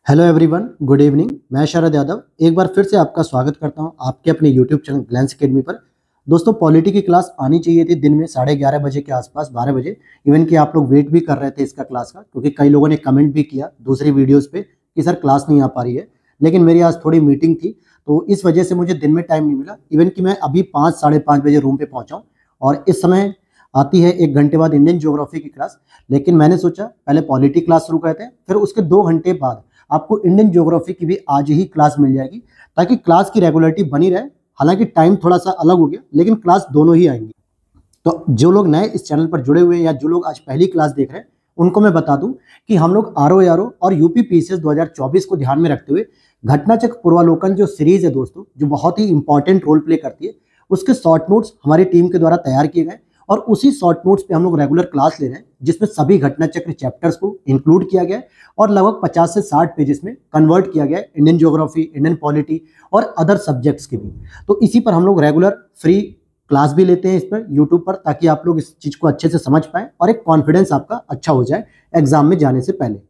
Hello everyone, good evening. मैं शरद यादव एक बार फिर से आपका स्वागत करता हूं आपके अपने यूट्यूब चैनल ग्लैंस एकेडमी पर। दोस्तों, पॉलिटी की क्लास आनी चाहिए थी दिन में 11:30 बजे के आसपास, 12 बजे। इवन कि आप लोग वेट भी कर रहे थे इसका क्लास का, क्योंकि कई लोगों ने कमेंट भी किया दूसरी वीडियोज़ पे कि सर क्लास नहीं आ पा रही है। लेकिन मेरी आज थोड़ी मीटिंग थी, तो इस वजह से मुझे दिन में टाइम नहीं मिला। इवन कि मैं अभी 5 साढ़े 5 बजे रूम पर पहुँचा हूँ और इस समय आती है 1 घंटे बाद इंडियन ज्योग्राफी की क्लास। लेकिन मैंने सोचा पहले पॉलिटी क्लास शुरू करते हैं, फिर उसके 2 घंटे बाद आपको इंडियन ज्योग्राफी की भी आज ही क्लास मिल जाएगी, ताकि क्लास की रेगुलरिटी बनी रहे। हालांकि टाइम थोड़ा सा अलग हो गया, लेकिन क्लास दोनों ही आएंगी। तो जो लोग नए इस चैनल पर जुड़े हुए हैं या जो लोग आज पहली क्लास देख रहे हैं, उनको मैं बता दूं कि हम लोग आरओ और यूपी पीसीएस 2024 को ध्यान में रखते हुए घटनाचक्र पूर्वालोकन जो सीरीज है दोस्तों, जो बहुत ही इंपॉर्टेंट रोल प्ले करती है, उसके शॉर्ट नोट्स हमारी टीम के द्वारा तैयार किए गए और उसी शॉर्ट नोट्स पे हम लोग रेगुलर क्लास ले रहे हैं, जिसमें सभी घटनाचक्र चैप्टर्स को इंक्लूड किया गया है और लगभग 50 से 60 पेजेस में कन्वर्ट किया गया है इंडियन ज्योग्राफी, इंडियन पॉलिटी और अदर सब्जेक्ट्स के भी। तो इसी पर हम लोग रेगुलर फ्री क्लास भी लेते हैं इस पर यूट्यूब पर, ताकि आप लोग इस चीज़ को अच्छे से समझ पाएं और एक कॉन्फिडेंस आपका अच्छा हो जाए एग्जाम में जाने से पहले।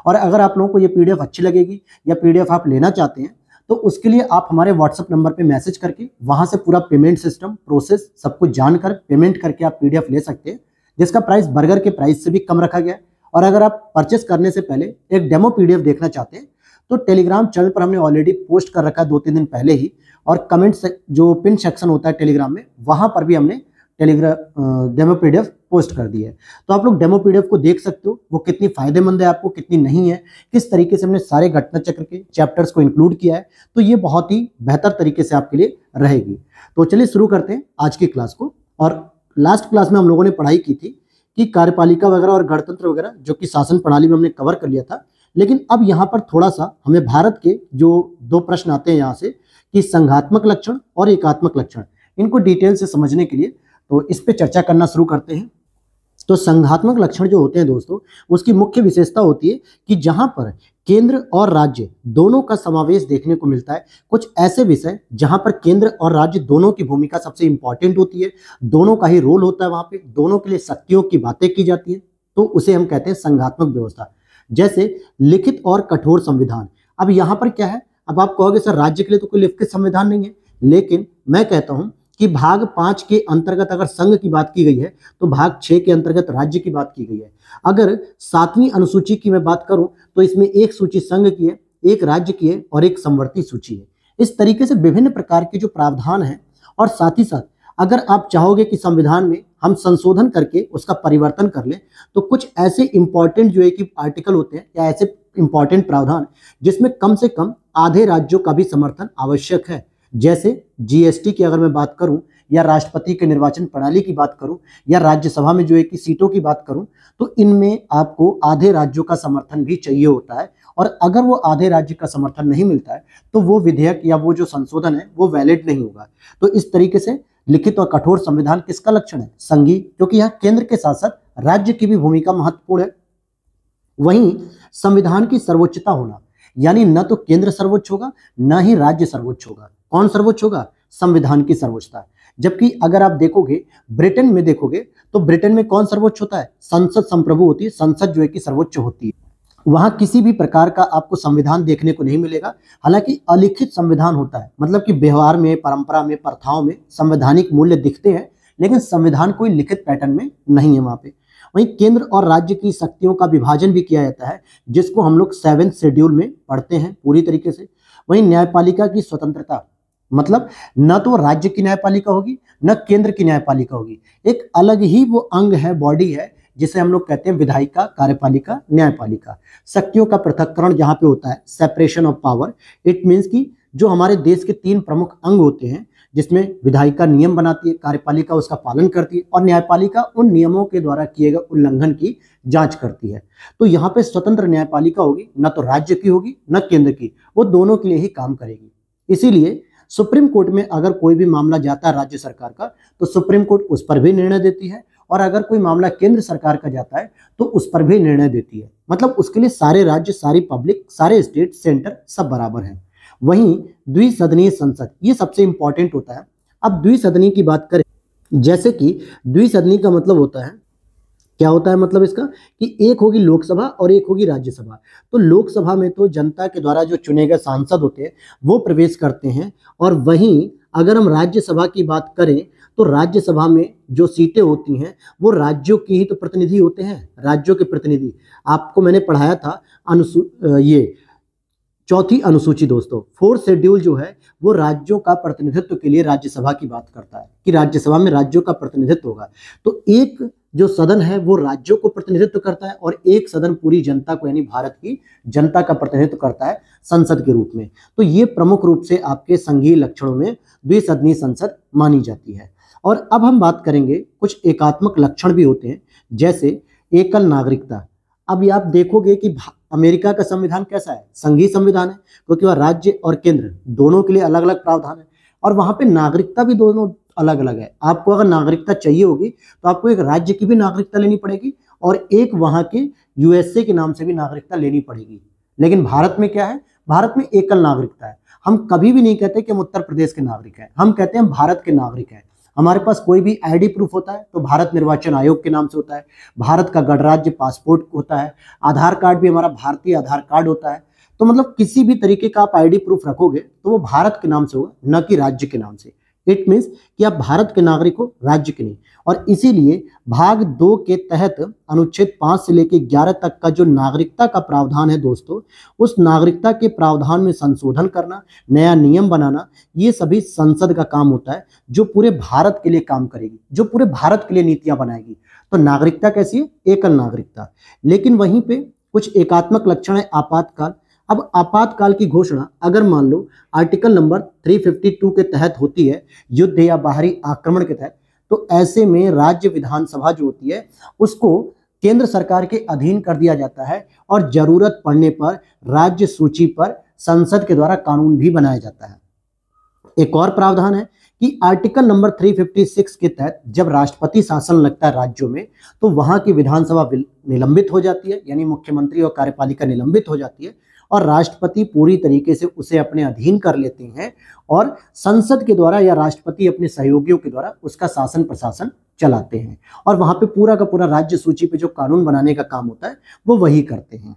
और अगर आप लोगों को ये पीडीएफ अच्छी लगेगी या पीडीएफ आप लेना चाहते हैं, तो उसके लिए आप हमारे व्हाट्सएप नंबर पे मैसेज करके वहां से पूरा पेमेंट सिस्टम प्रोसेस सब कुछ जानकर पेमेंट करके आप पीडीएफ ले सकते हैं, जिसका प्राइस बर्गर के प्राइस से भी कम रखा गया है। और अगर आप परचेस करने से पहले एक डेमो पीडीएफ देखना चाहते हैं, तो टेलीग्राम चैनल पर हमने ऑलरेडी पोस्ट कर रखा है 2-3 दिन पहले ही, और कमेंट जो पिन सेक्शन होता है टेलीग्राम में, वहां पर भी हमने टेलीग्राम डेमो पीडीएफ पोस्ट कर दी है। तो आप लोग डेमो पीडीएफ को देख सकते हो, वो कितनी फायदेमंद है आपको, कितनी नहीं है, किस तरीके से हमने सारे घटना चक्र के चैप्टर्स को इंक्लूड किया है। तो ये बहुत ही बेहतर तरीके से आपके लिए रहेगी। तो चलिए शुरू करते हैं आज की क्लास को। और लास्ट क्लास में हम लोगों ने पढ़ाई की थी कि कार्यपालिका वगैरह और गणतंत्र वगैरह, जो कि शासन प्रणाली में हमने कवर कर लिया था। लेकिन अब यहाँ पर थोड़ा सा हमें भारत के जो 2 प्रश्न आते हैं यहाँ से, कि संघात्मक लक्षण और एकात्मक लक्षण, इनको डिटेल से समझने के लिए तो इस पे चर्चा करना शुरू करते हैं। तो संघात्मक लक्षण जो होते हैं दोस्तों, उसकी मुख्य विशेषता होती है कि जहां पर केंद्र और राज्य दोनों का समावेश देखने को मिलता है। कुछ ऐसे विषय जहां पर केंद्र और राज्य दोनों की भूमिका सबसे इंपॉर्टेंट होती है, दोनों का ही रोल होता है, वहां पे दोनों के लिए शक्तियों की बातें की जाती है, तो उसे हम कहते हैं संघात्मक व्यवस्था। जैसे लिखित और कठोर संविधान। अब यहाँ पर क्या है, अब आप कहोगे सर राज्य के लिए तो कोई लिखित संविधान नहीं है, लेकिन मैं कहता हूं कि भाग 5 के अंतर्गत अगर संघ की बात की गई है, तो भाग 6 के अंतर्गत राज्य की बात की गई है। अगर 7वीं अनुसूची की मैं बात करूं, तो इसमें एक सूची संघ की है, एक राज्य की है और एक समवर्ती सूची है। इस तरीके से विभिन्न प्रकार के जो प्रावधान है, और साथ ही साथ अगर आप चाहोगे कि संविधान में हम संशोधन करके उसका परिवर्तन कर लें, तो कुछ ऐसे इंपॉर्टेंट जो है कि आर्टिकल होते हैं या ऐसे इंपॉर्टेंट प्रावधान जिसमें कम से कम आधे राज्यों का भी समर्थन आवश्यक है। जैसे जीएसटी की अगर मैं बात करूं, या राष्ट्रपति के निर्वाचन प्रणाली की बात करूं, या राज्यसभा में जो है कि सीटों की बात करूं, तो इनमें आपको आधे राज्यों का समर्थन भी चाहिए होता है। और अगर वो आधे राज्य का समर्थन नहीं मिलता है, तो वो विधेयक या वो जो संशोधन है वो वैलिड नहीं होगा। तो इस तरीके से लिखित और कठोर संविधान किसका लक्षण है? संघीय, क्योंकि यहाँ केंद्र के साथ साथ राज्य की भी भूमिका महत्वपूर्ण है। वहीं संविधान की सर्वोच्चता होना, यानी न तो केंद्र सर्वोच्च होगा न ही राज्य सर्वोच्च होगा। कौन सर्वोच्च होगा? संविधान की सर्वोच्चता। जबकि अगर आप देखोगे ब्रिटेन में, देखोगे तो ब्रिटेन में कौन सर्वोच्च होता है? संसद संप्रभु होती है, संसद जो है कि सर्वोच्च होती है। वहां किसी भी प्रकार का आपको संविधान देखने को नहीं मिलेगा। हालांकि अलिखित संविधान होता है, मतलब कि व्यवहार में, परंपरा में, प्रथाओं में संवैधानिक मूल्य दिखते हैं, लेकिन संविधान कोई लिखित पैटर्न में नहीं है वहां पे। वहीं केंद्र और राज्य की शक्तियों का विभाजन भी किया जाता है, जिसको हम लोग 7th शेड्यूल में पढ़ते हैं पूरी तरीके से। वहीं न्यायपालिका की स्वतंत्रता, मतलब न तो राज्य की न्यायपालिका होगी न केंद्र की न्यायपालिका होगी, एक अलग ही वो अंग है, बॉडी है, जिसे हम लोग कहते हैं विधायिका, कार्यपालिका, न्यायपालिका। शक्तियों का पृथक्करण जहां पे होता है, separation of power, it means कि जो हमारे देश के 3 प्रमुख अंग होते हैं, जिसमें विधायिका नियम बनाती है, कार्यपालिका उसका पालन करती है और न्यायपालिका उन नियमों के द्वारा किए गए उल्लंघन की जांच करती है। तो यहाँ पे स्वतंत्र न्यायपालिका होगी, न तो राज्य की होगी न केंद्र की, वो दोनों के लिए ही काम करेगी। इसीलिए सुप्रीम कोर्ट में अगर कोई भी मामला जाता है राज्य सरकार का, तो सुप्रीम कोर्ट उस पर भी निर्णय देती है, और अगर कोई मामला केंद्र सरकार का जाता है तो उस पर भी निर्णय देती है। मतलब उसके लिए सारे राज्य, सारी पब्लिक, सारे स्टेट, सेंटर सब बराबर हैं। वहीं द्विसदनीय संसद, ये सबसे इंपॉर्टेंट होता है। अब द्विसदनीय की बात करें, जैसे कि द्विसदनीय का मतलब होता है क्या होता है मतलब इसका कि एक होगी लोकसभा और एक होगी राज्यसभा। तो लोकसभा में तो जनता के द्वारा जो चुने गए सांसद होते हैं वो प्रवेश करते हैं, और वहीं अगर हम राज्यसभा की बात करें तो राज्यसभा में जो सीटें होती हैं वो राज्यों की ही तो प्रतिनिधि होते हैं, राज्यों के प्रतिनिधि। आपको मैंने पढ़ाया था ये चौथी अनुसूची दोस्तों, फोर्थ शेड्यूल जो है वो राज्यों का प्रतिनिधित्व के लिए राज्यसभा की बात करता है कि राज्यसभा में राज्यों का प्रतिनिधित्व होगा। तो एक जो सदन है वो राज्यों को प्रतिनिधित्व करता है और एक सदन पूरी जनता को यानी भारत की जनता का प्रतिनिधित्व करता है संसद के रूप में। तो ये प्रमुख रूप से आपके संघीय लक्षणों में द्विसदनीय संसद मानी जाती है। और अब हम बात करेंगे कुछ एकात्मक लक्षण भी होते हैं, जैसे एकल नागरिकता। अब ये आप देखोगे कि अमेरिका का संविधान कैसा है, संघीय संविधान है, क्योंकि वह राज्य और केंद्र दोनों के लिए अलग अलग प्रावधान है, और वहां पे नागरिकता भी दोनों अलग अलग है। आपको अगर नागरिकता चाहिए होगी तो आपको एक राज्य की भी नागरिकता लेनी पड़ेगी और एक वहां के यूएसए के नाम से भी नागरिकता लेनी पड़ेगी। लेकिन भारत में क्या है, भारत में एकल नागरिकता है। हम कभी भी नहीं कहते कि हम उत्तर प्रदेश के नागरिक हैं, हम कहते हैं हम भारत के नागरिक हैं। हमारे पास कोई भी आईडी प्रूफ होता है तो भारत निर्वाचन आयोग के नाम से होता है, भारत का गणराज्य पासपोर्ट होता है, आधार कार्ड भी हमारा भारतीय आधार कार्ड होता है। तो मतलब किसी भी तरीके का आप आईडी प्रूफ रखोगे तो वो भारत के नाम से होगा, न कि राज्य के नाम से। इट मीन्स कि आप भारत के नागरिक हो, राज्य के नहीं। और इसीलिए भाग 2 के तहत अनुच्छेद 5 से लेकर 11 तक का जो नागरिकता का प्रावधान है दोस्तों, उस नागरिकता के प्रावधान में संशोधन करना, नया नियम बनाना, ये सभी संसद का काम होता है, जो पूरे भारत के लिए काम करेगी, जो पूरे भारत के लिए नीतियां बनाएगी। तो नागरिकता कैसी है, एकल नागरिकता। लेकिन वहीं पे कुछ एकात्मक लक्षण है आपातकाल। अब आपातकाल की घोषणा अगर मान लो आर्टिकल नंबर 352 के तहत होती है, युद्ध या बाहरी आक्रमण के तहत, तो ऐसे में राज्य विधानसभा जो होती है उसको केंद्र सरकार के अधीन कर दिया जाता है और जरूरत पड़ने पर राज्य सूची पर संसद के द्वारा कानून भी बनाया जाता है। एक और प्रावधान है कि आर्टिकल नंबर 356 के तहत जब राष्ट्रपति शासन लगता है राज्यों में तो वहां की विधानसभा निलंबित हो जाती है, यानी मुख्यमंत्री और कार्यपालिका निलंबित हो जाती है और राष्ट्रपति पूरी तरीके से उसे अपने अधीन कर लेते हैं और संसद के द्वारा या राष्ट्रपति अपने सहयोगियों के द्वारा उसका शासन प्रशासन चलाते हैं। और वहां पे पूरा का पूरा राज्य सूची पे जो कानून बनाने का काम होता है वो वही करते हैं।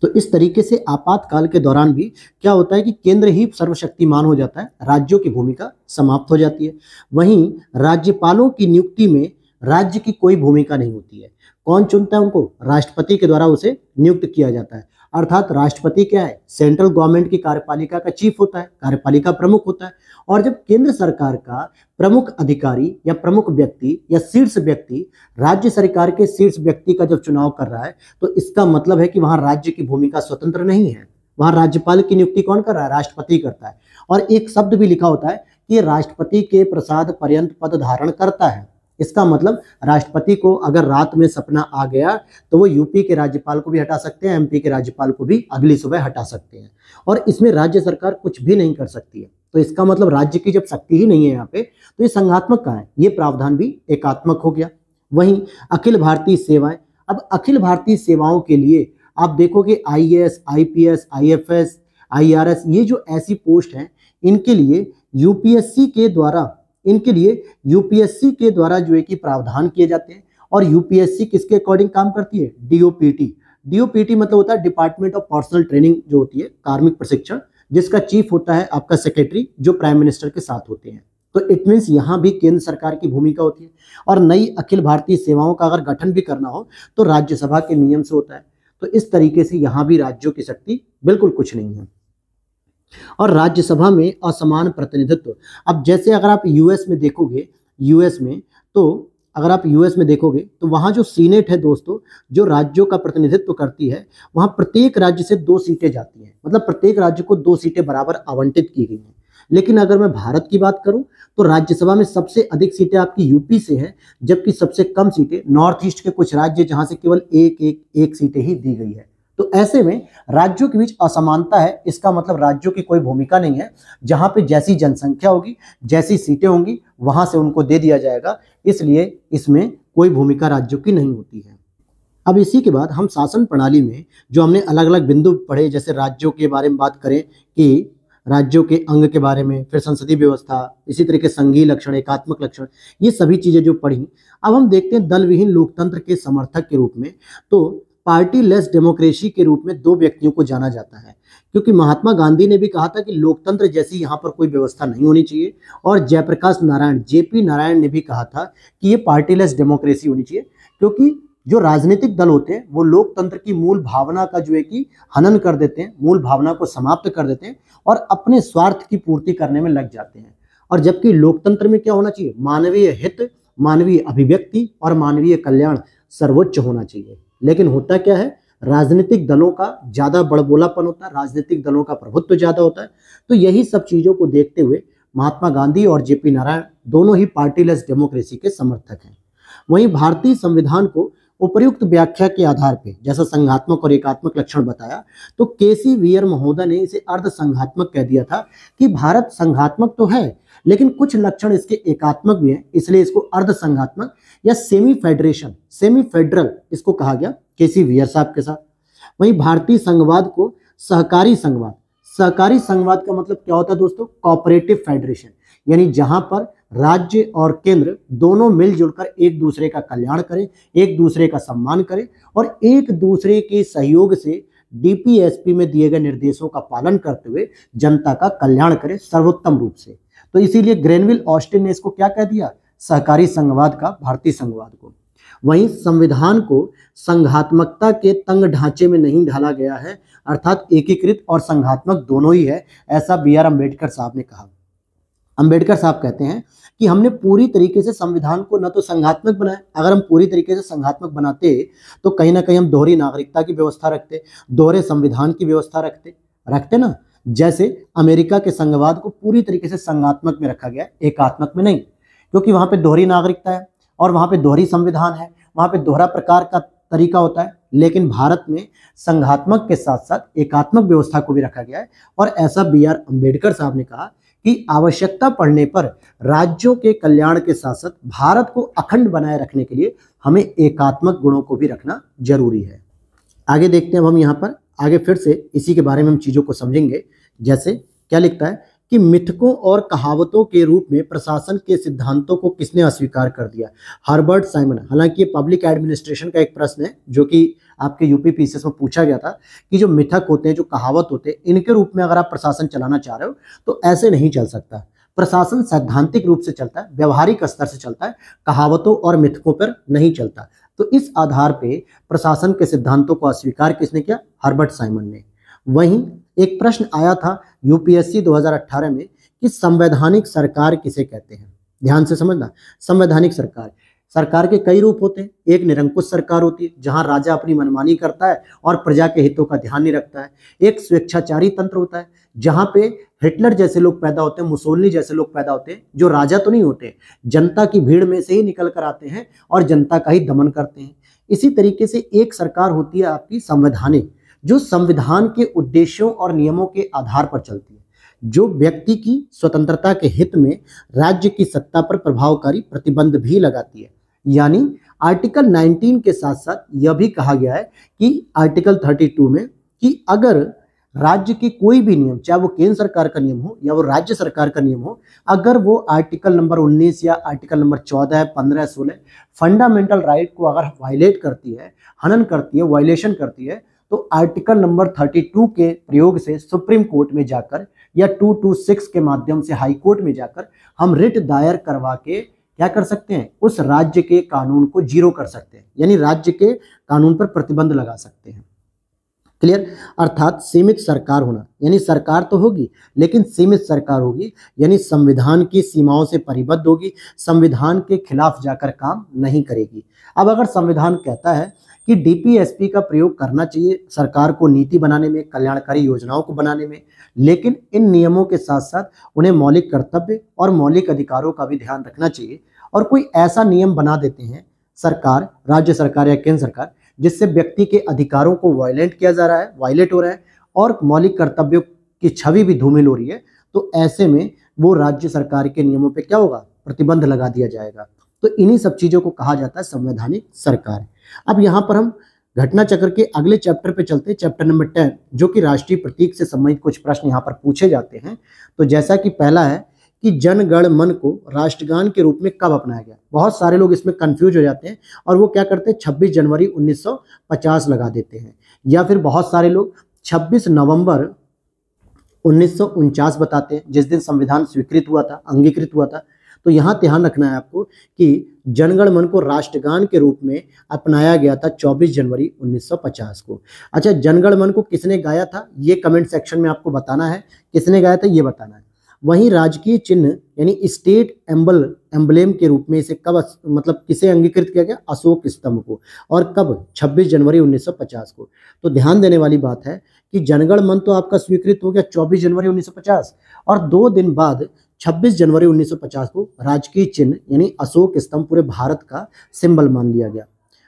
तो इस तरीके से आपातकाल के दौरान भी क्या होता है कि केंद्र ही सर्वशक्तिमान हो जाता है, राज्यों की भूमिका समाप्त हो जाती है। वहीं राज्यपालों की नियुक्ति में राज्य की कोई भूमिका नहीं होती है। कौन चुनता है उनको, राष्ट्रपति के द्वारा उसे नियुक्त किया जाता है। अर्थात राष्ट्रपति क्या है, सेंट्रल गवर्नमेंट की कार्यपालिका का चीफ होता है, कार्यपालिका प्रमुख होता है। और जब केंद्र सरकार का प्रमुख अधिकारी या प्रमुख व्यक्ति या शीर्ष व्यक्ति राज्य सरकार के शीर्ष व्यक्ति का जब चुनाव कर रहा है तो इसका मतलब है कि वहां राज्य की भूमिका स्वतंत्र नहीं है, वहां राज्यपाल की नियुक्ति कौन कर रहा है, राष्ट्रपति करता है। और एक शब्द भी लिखा होता है कि राष्ट्रपति के प्रसाद पर्यंत पद धारण करता है। इसका मतलब राष्ट्रपति को अगर रात में सपना आ गया तो वो यूपी के राज्यपाल को भी हटा सकते हैं, एमपी के राज्यपाल को भी अगली सुबह हटा सकते हैं, और इसमें राज्य सरकार कुछ भी नहीं कर सकती है। तो इसका मतलब राज्य की जब शक्ति ही नहीं है यहाँ पे तो ये संघात्मक कहाँ है, ये प्रावधान भी एकात्मक हो गया। वहीं अखिल भारतीय सेवाएं, अब अखिल भारतीय सेवाओं के लिए आप देखोगे आईएएस, आईपीएस, आईएफएस, आईआरएस, ये जो ऐसी पोस्ट हैं इनके लिए यूपीएससी के द्वारा जो है कि प्रावधान किए जाते हैं। और यूपीएससी किसके अकॉर्डिंग काम करती है, डीओपीटी। डीओपीटी मतलब होता है डिपार्टमेंट ऑफ पर्सनल ट्रेनिंग, जो होती है कार्मिक प्रशिक्षण, जिसका चीफ होता है आपका सेक्रेटरी, जो प्राइम मिनिस्टर के साथ होते हैं। तो इट मीन्स यहाँ भी केंद्र सरकार की भूमिका होती है। और नई अखिल भारतीय सेवाओं का अगर गठन भी करना हो तो राज्यसभा के नियम से होता है। तो इस तरीके से यहाँ भी राज्यों की शक्ति बिल्कुल कुछ नहीं है। और राज्यसभा में असमान प्रतिनिधित्व, अब जैसे अगर आप यूएस में देखोगे, यूएस में देखोगे तो वहां जो सीनेट है दोस्तों, जो राज्यों का प्रतिनिधित्व करती है, वहां प्रत्येक राज्य से 2 सीटें जाती हैं, मतलब प्रत्येक राज्य को 2 सीटें बराबर आवंटित की गई हैं। लेकिन अगर मैं भारत की बात करूं तो राज्यसभा में सबसे अधिक सीटें आपकी यूपी से हैं, जबकि सबसे कम सीटें नॉर्थ ईस्ट के कुछ राज्य, जहां से केवल एक सीटें ही दी गई है। तो ऐसे में राज्यों के बीच असमानता है, इसका मतलब राज्यों की कोई भूमिका नहीं है। जहां पे जैसी जनसंख्या होगी, जैसी सीटें होंगी, वहां से उनको दे दिया जाएगा, इसलिए इसमें कोई भूमिका राज्यों की नहीं होती है। अब इसी के बाद हम शासन प्रणाली में जो हमने अलग अलग बिंदु पढ़े, जैसे राज्यों के बारे में बात करें कि राज्यों के अंग के बारे में, फिर संसदीय व्यवस्था, इसी तरह के संघीय लक्षण, एकात्मक लक्षण, ये सभी चीजें जो पढ़ी। अब हम देखते हैं दल विहीन लोकतंत्र के समर्थक के रूप में, तो पार्टी लेस डेमोक्रेसी के रूप में दो व्यक्तियों को जाना जाता है, क्योंकि महात्मा गांधी ने भी कहा था कि लोकतंत्र जैसी यहाँ पर कोई व्यवस्था नहीं होनी चाहिए, और जयप्रकाश नारायण, जेपी नारायण ने भी कहा था कि ये पार्टी लेस डेमोक्रेसी होनी चाहिए, क्योंकि जो राजनीतिक दल होते हैं वो लोकतंत्र की मूल भावना का जो है कि हनन कर देते हैं, मूल भावना को समाप्त कर देते हैं और अपने स्वार्थ की पूर्ति करने में लग जाते हैं। और जबकि लोकतंत्र में क्या होना चाहिए, मानवीय हित, मानवीय अभिव्यक्ति और मानवीय कल्याण सर्वोच्च होना चाहिए। लेकिन होता क्या है, राजनीतिक दलों का ज्यादा बड़बोलापन होता है, राजनीतिक दलों का प्रभुत्व ज्यादा होता है। तो यही सब चीजों को देखते हुए महात्मा गांधी और जेपी नारायण दोनों ही पार्टी लेस डेमोक्रेसी के समर्थक हैं। वहीं भारतीय संविधान को उपर्युक्त व्याख्या के आधार पर, जैसा संघात्मक और एकात्मक लक्षण बताया, तो केसी वीर महोदय ने इसे अर्ध संघात्मक कह दिया था कि भारत संघात्मक तो है लेकिन कुछ लक्षण इसके एकात्मक भी हैं, इसलिए इसको अर्ध संघात्मक या सेमी फेडरेशन, सेमी फेडरल इसको कहा गया केसी वीर साहब के साथ। वहीं भारतीय संघवाद को सहकारी संघवाद, सहकारी संघवाद का मतलब क्या होता है दोस्तों, कोऑपरेटिव फेडरेशन, यानी जहां पर राज्य और केंद्र दोनों मिलजुल कर एक दूसरे का कल्याण करें, एक दूसरे का सम्मान करें और एक दूसरे के सहयोग से डीपीएसपी में दिए गए निर्देशों का पालन करते हुए जनता का कल्याण करें सर्वोत्तम रूप से। तो इसीलिए ग्रेनविल ऑस्टिन ने इसको क्या कह दिया, सहकारी संघवाद का, भारतीय संघवाद को। वहीं संविधान को संघात्मकता के तंग ढांचे में नहीं ढाला गया है, अर्थात एकीकृत और संघात्मक दोनों ही है, ऐसा बी.आर. अम्बेडकर साहब ने कहा। अम्बेडकर साहब कहते हैं कि हमने पूरी तरीके से संविधान को न तो संघात्मक बनाया, अगर हम पूरी तरीके से संघात्मक बनाते तो कहीं ना कहीं हम दोहरी नागरिकता की व्यवस्था रखते, दोहरे संविधान की व्यवस्था रखते ना। जैसे अमेरिका के संघवाद को पूरी तरीके से संघात्मक में रखा गया, एकात्मक में नहीं, क्योंकि वहां पे दोहरी नागरिकता है और वहां पे दोहरी संविधान है, वहां पे दोहरा प्रकार का तरीका होता है। लेकिन भारत में संघात्मक के साथ साथ एकात्मक व्यवस्था को भी रखा गया है, और ऐसा बी.आर. अम्बेडकर साहब ने कहा कि आवश्यकता पड़ने पर राज्यों के कल्याण के साथ साथ भारत को अखंड बनाए रखने के लिए हमें एकात्मक गुणों को भी रखना जरूरी है। आगे देखते हैं हम यहाँ पर, आगे फिर से इसी के बारे में हम चीजों को समझेंगे। जैसे क्या लिखता है कि मिथकों और कहावतों के रूप में प्रशासन के सिद्धांतों को किसने अस्वीकार कर दिया, हर्बर्ट साइमन। हालांकि ये पब्लिक एडमिनिस्ट्रेशन का एक प्रश्न है जो कि आपके यूपी पीसीएस में पूछा गया था कि जो मिथक होते हैं, जो कहावत होते हैं, इनके रूप में अगर आप प्रशासन चलाना चाह रहे हो तो ऐसे नहीं चल सकता। प्रशासन सैद्धांतिक रूप से चलता है, व्यवहारिक स्तर से चलता है, कहावतों और मिथकों पर नहीं चलता। तो इस आधार पे प्रशासन के सिद्धांतों को अस्वीकार किसने किया, हर्बर्ट साइमन ने। वहीं एक प्रश्न आया था यूपीएससी 2018 में कि संवैधानिक सरकार किसे कहते हैं। ध्यान से समझना, संवैधानिक सरकार, सरकार के कई रूप होते हैं। एक निरंकुश सरकार होती है जहां राजा अपनी मनमानी करता है और प्रजा के हितों का ध्यान नहीं रखता है। एक स्वेच्छाचारी तंत्र होता है जहां पे हिटलर जैसे लोग पैदा होते हैं, मुसोलिनी जैसे लोग पैदा होते हैं, जो राजा तो नहीं होते, जनता की भीड़ में से ही निकल कर आते हैं और जनता का ही दमन करते हैं। इसी तरीके से एक सरकार होती है आपकी संवैधानिक, जो संविधान के उद्देश्यों और नियमों के आधार पर चलती है, जो व्यक्ति की स्वतंत्रता के हित में राज्य की सत्ता पर प्रभावकारी प्रतिबंध भी लगाती है। यानी आर्टिकल 19 के साथ साथ यह भी कहा गया है कि आर्टिकल 32 में कि अगर राज्य के कोई भी नियम, चाहे वो केंद्र सरकार का नियम हो या वो राज्य सरकार का नियम हो, अगर वो आर्टिकल नंबर 19 या आर्टिकल नंबर 14, 15, 16 फंडामेंटल राइट को अगर वायलेट करती है, हनन करती है, वायलेशन करती है, तो आर्टिकल नंबर 32 के प्रयोग से सुप्रीम कोर्ट में जाकर या 226 के माध्यम से हाई कोर्ट में जाकर हम रिट दायर करवा के क्या कर सकते हैं, उस राज्य के कानून को जीरो कर सकते हैं, यानी राज्य के कानून पर प्रतिबंध लगा सकते हैं। क्लियर, अर्थात सीमित सरकार होना, यानी सरकार तो होगी लेकिन सीमित सरकार होगी, यानी संविधान की सीमाओं से परिबद्ध होगी, संविधान के खिलाफ जाकर काम नहीं करेगी। अब अगर संविधान कहता है कि डीपीएसपी का प्रयोग करना चाहिए सरकार को नीति बनाने में, कल्याणकारी योजनाओं को बनाने में, लेकिन इन नियमों के साथ साथ उन्हें मौलिक कर्तव्य और मौलिक अधिकारों का भी ध्यान रखना चाहिए, और कोई ऐसा नियम बना देते हैं सरकार, राज्य सरकार या केंद्र सरकार, जिससे व्यक्ति के अधिकारों को वायलेट किया जा रहा है, वायलेट हो रहा है और मौलिक कर्तव्यों की छवि भी धूमिल हो रही है, तो ऐसे में वो राज्य सरकार के नियमों पे क्या होगा, प्रतिबंध लगा दिया जाएगा। तो इन्हीं सब चीजों को कहा जाता है संवैधानिक सरकार। अब यहाँ पर हम घटना चक्र के अगले चैप्टर पे चलते हैं, चैप्टर नंबर 10, जो कि राष्ट्रीय प्रतीक से संबंधित कुछ प्रश्न यहाँ पर पूछे जाते हैं। तो जैसा कि पहला है कि जन गण मन को राष्ट्रगान के रूप में कब अपनाया गया। बहुत सारे लोग इसमें कंफ्यूज हो जाते हैं और वो क्या करते हैं 26 जनवरी 1950 लगा देते हैं, या फिर बहुत सारे लोग 26 नवंबर 1949 बताते हैं, जिस दिन संविधान स्वीकृत हुआ था, अंगीकृत हुआ था। तो यहाँ ध्यान रखना है आपको कि जनगण मन को राष्ट्रगान के रूप में अपनाया गया था 24 जनवरी 1950 को। अच्छा, जनगण मन को किसने गाया था, ये कमेंट सेक्शन में आपको बताना है, किसने गाया था ये बताना है। वहीं राजकीय चिन्ह यानी स्टेट एम्बलेम के रूप में इसे कब मतलब किसे अंगीकृत किया गया, अशोक स्तंभ को, और कब, 26 जनवरी 1950 को। तो ध्यान देने वाली बात है कि जनगण मन तो आपका स्वीकृत हो गया 24 जनवरी 1950, और 2 दिन बाद 26 जनवरी 1950 को राजकीय चिन्ह यानी अशोक स्तंभ पूरे भारत का सिंबल मान लिया गया।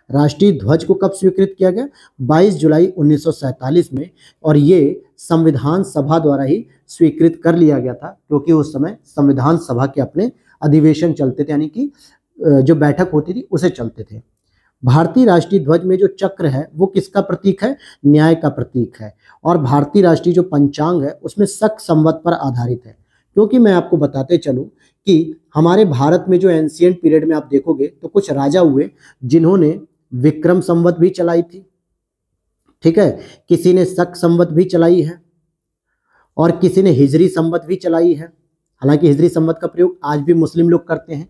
राष्ट्रीय ध्वज को कब स्वीकृत किया गया, 22 जुलाई 1947 में, और ये संविधान सभा द्वारा ही स्वीकृत कर लिया गया था, क्योंकि उस समय संविधान सभा के अपने अधिवेशन चलते थे, यानी कि जो बैठक होती थी उसे चलते थे। भारतीय राष्ट्रीय ध्वज में जो चक्र है वो किसका प्रतीक है, न्याय का प्रतीक है। और भारतीय राष्ट्रीय जो पंचांग है उसमें शक संवत पर आधारित है, क्योंकि मैं आपको बताते चलूं कि हमारे भारत में जो एंशिएंट पीरियड में आप देखोगे तो कुछ राजा हुए जिन्होंने विक्रम संवत भी चलाई थी, ठीक है, किसी ने शक संवत भी चलाई है, और किसी ने हिजरी संवत भी चलाई है। हालांकि हिजरी संवत का प्रयोग आज भी मुस्लिम लोग करते हैं।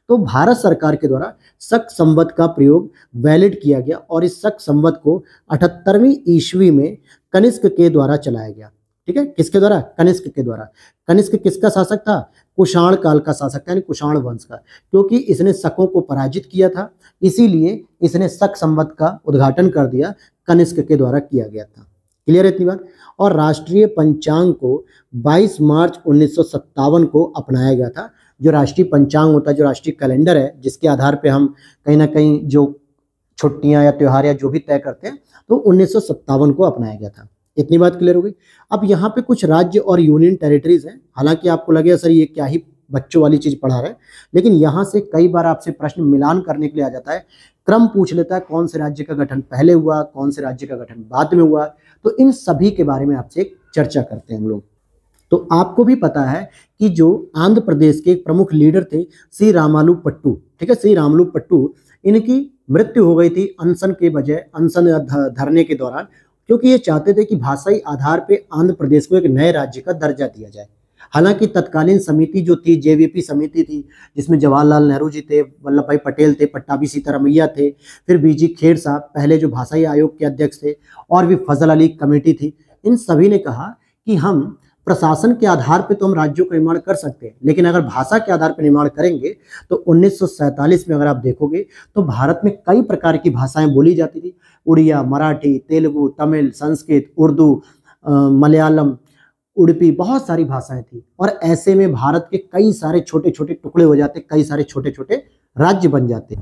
तो भारत सरकार के द्वारा शक संवत का प्रयोग वैलिड किया गया, और इस शक संवत को 78वीं ईस्वी में कनिष्क के द्वारा चलाया गया। ठीक है, किसके द्वारा, कनिष्क के द्वारा। कनिष्क किसका शासक था, कुषाण काल का शासक था, यानी कुषाण वंश का, क्योंकि इसने शकों को पराजित किया था, इसीलिए इसने शक संवत का उद्घाटन कर दिया, कनिष्क के द्वारा किया गया था। क्लियर है इतनी बात। और राष्ट्रीय पंचांग को 22 मार्च 1957 को अपनाया गया था। जो राष्ट्रीय पंचांग होता है, जो राष्ट्रीय कैलेंडर है, जिसके आधार पे हम कहीं ना कहीं जो छुट्टियां या त्योहार या जो भी तय करते हैं, तो 1957 को अपनाया गया था। इतनी बात क्लियर हो गई। अब यहाँ पे कुछ राज्य और यूनियन टेरिटरीज हैं। हालांकि आपको लगेगा सर ये क्या ही बच्चों वाली चीज पढ़ा रहे हैं, लेकिन यहाँ से कई बार आपसे प्रश्न मिलान करने के लिए आ जाता है, क्रम पूछ लेता है कौन से राज्य का गठन पहले हुआ, कौन से राज्य का गठन बाद में हुआ। तो इन सभी के बारे में आपसे एक चर्चा करते हैं हम लोग। तो आपको भी पता है कि जो आंध्र प्रदेश के एक प्रमुख लीडर थे श्री रामालू पट्टू, ठीक है, श्री रामालू पट्टू, इनकी मृत्यु हो गई थी अनशन के बजाय, अनशन धरने के दौरान, क्योंकि ये चाहते थे कि भाषाई आधार पे आंध्र प्रदेश को एक नए राज्य का दर्जा दिया जाए। हालांकि तत्कालीन समिति जो थी, जेवीपी समिति थी, जिसमें जवाहरलाल नेहरू जी थे, वल्लभ भाई पटेल थे, पट्टाभी सीतारमैया थे, फिर बीजी खेर साहब पहले जो भाषाई आयोग के अध्यक्ष थे, और भी फजल अली कमेटी थी, इन सभी ने कहा कि हम प्रशासन के आधार पे तो हम राज्यों का निर्माण कर सकते हैं, लेकिन अगर भाषा के आधार पर निर्माण करेंगे तो 1947 में अगर आप देखोगे तो भारत में कई प्रकार की भाषाएं बोली जाती थी। उड़िया, मराठी, तेलुगु, तमिल, संस्कृत, उर्दू, मलयालम, उड़पी, बहुत सारी भाषाएं थी। और ऐसे में भारत के कई सारे छोटे छोटे टुकड़े हो जाते, कई सारे छोटे छोटे राज्य बन जाते।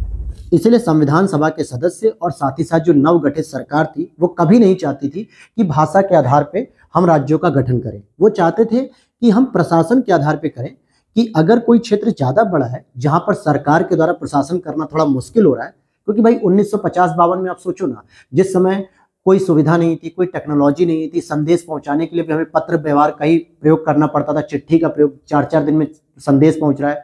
इसलिए संविधान सभा के सदस्य और साथ ही साथ जो नवगठित सरकार थी वो कभी नहीं चाहती थी कि भाषा के आधार पे हम राज्यों का गठन करें। वो चाहते थे कि हम प्रशासन के आधार पे करें, कि अगर कोई क्षेत्र ज़्यादा बड़ा है जहां पर सरकार के द्वारा प्रशासन करना थोड़ा मुश्किल हो रहा है, क्योंकि भाई 1950-52 में आप सोचो ना, जिस समय कोई सुविधा नहीं थी, कोई टेक्नोलॉजी नहीं थी, संदेश पहुंचाने के लिए भी हमें पत्र व्यवहार का ही प्रयोग करना पड़ता था, चिट्ठी का प्रयोग, 4-4 दिन में संदेश पहुंच रहा है,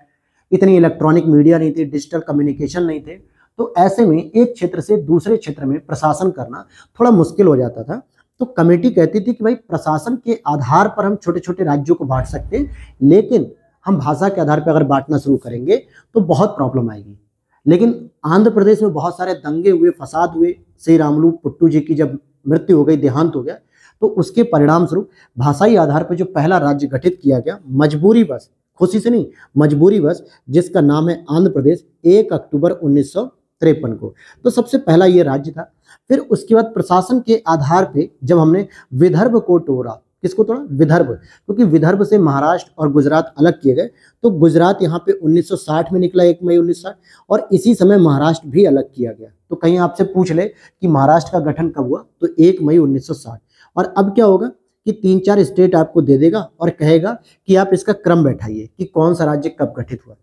इतनी इलेक्ट्रॉनिक मीडिया नहीं थी, डिजिटल कम्युनिकेशन नहीं थे। तो ऐसे में एक क्षेत्र से दूसरे क्षेत्र में प्रशासन करना थोड़ा मुश्किल हो जाता था। तो कमेटी कहती थी कि भाई प्रशासन के आधार पर हम छोटे छोटे राज्यों को बांट सकते हैं, लेकिन हम भाषा के आधार पर अगर बांटना शुरू करेंगे तो बहुत प्रॉब्लम आएगी। लेकिन आंध्र प्रदेश में बहुत सारे दंगे हुए, फसाद हुए। श्री रामालू पट्टू जी की जब मृत्यु हो गई, देहांत हो गया, तो उसके परिणाम स्वरूप भाषाई आधार पर जो पहला राज्य गठित किया गया, मजबूरी बस, खुशी से नहीं, मजबूरी बस, जिसका नाम है आंध्र प्रदेश, 1 अक्टूबर 1953 को। तो सबसे पहला ये राज्य था। फिर उसके बाद प्रशासन के आधार पे जब हमने विदर्भ को तोड़ा, किसको तोड़ा, विदर्भ, क्योंकि विदर्भ से महाराष्ट्र और गुजरात अलग किए गए, तो गुजरात यहाँ पे 1960 में निकला, 1 मई 1960, और इसी समय महाराष्ट्र भी अलग किया गया। तो कहीं आपसे पूछ ले कि महाराष्ट्र का गठन कब हुआ, तो 1 मई 1960। और अब क्या होगा कि 3-4 स्टेट आपको दे देगा और कहेगा कि आप इसका क्रम बैठाइए कि कौन सा राज्य कब गठित हुआ।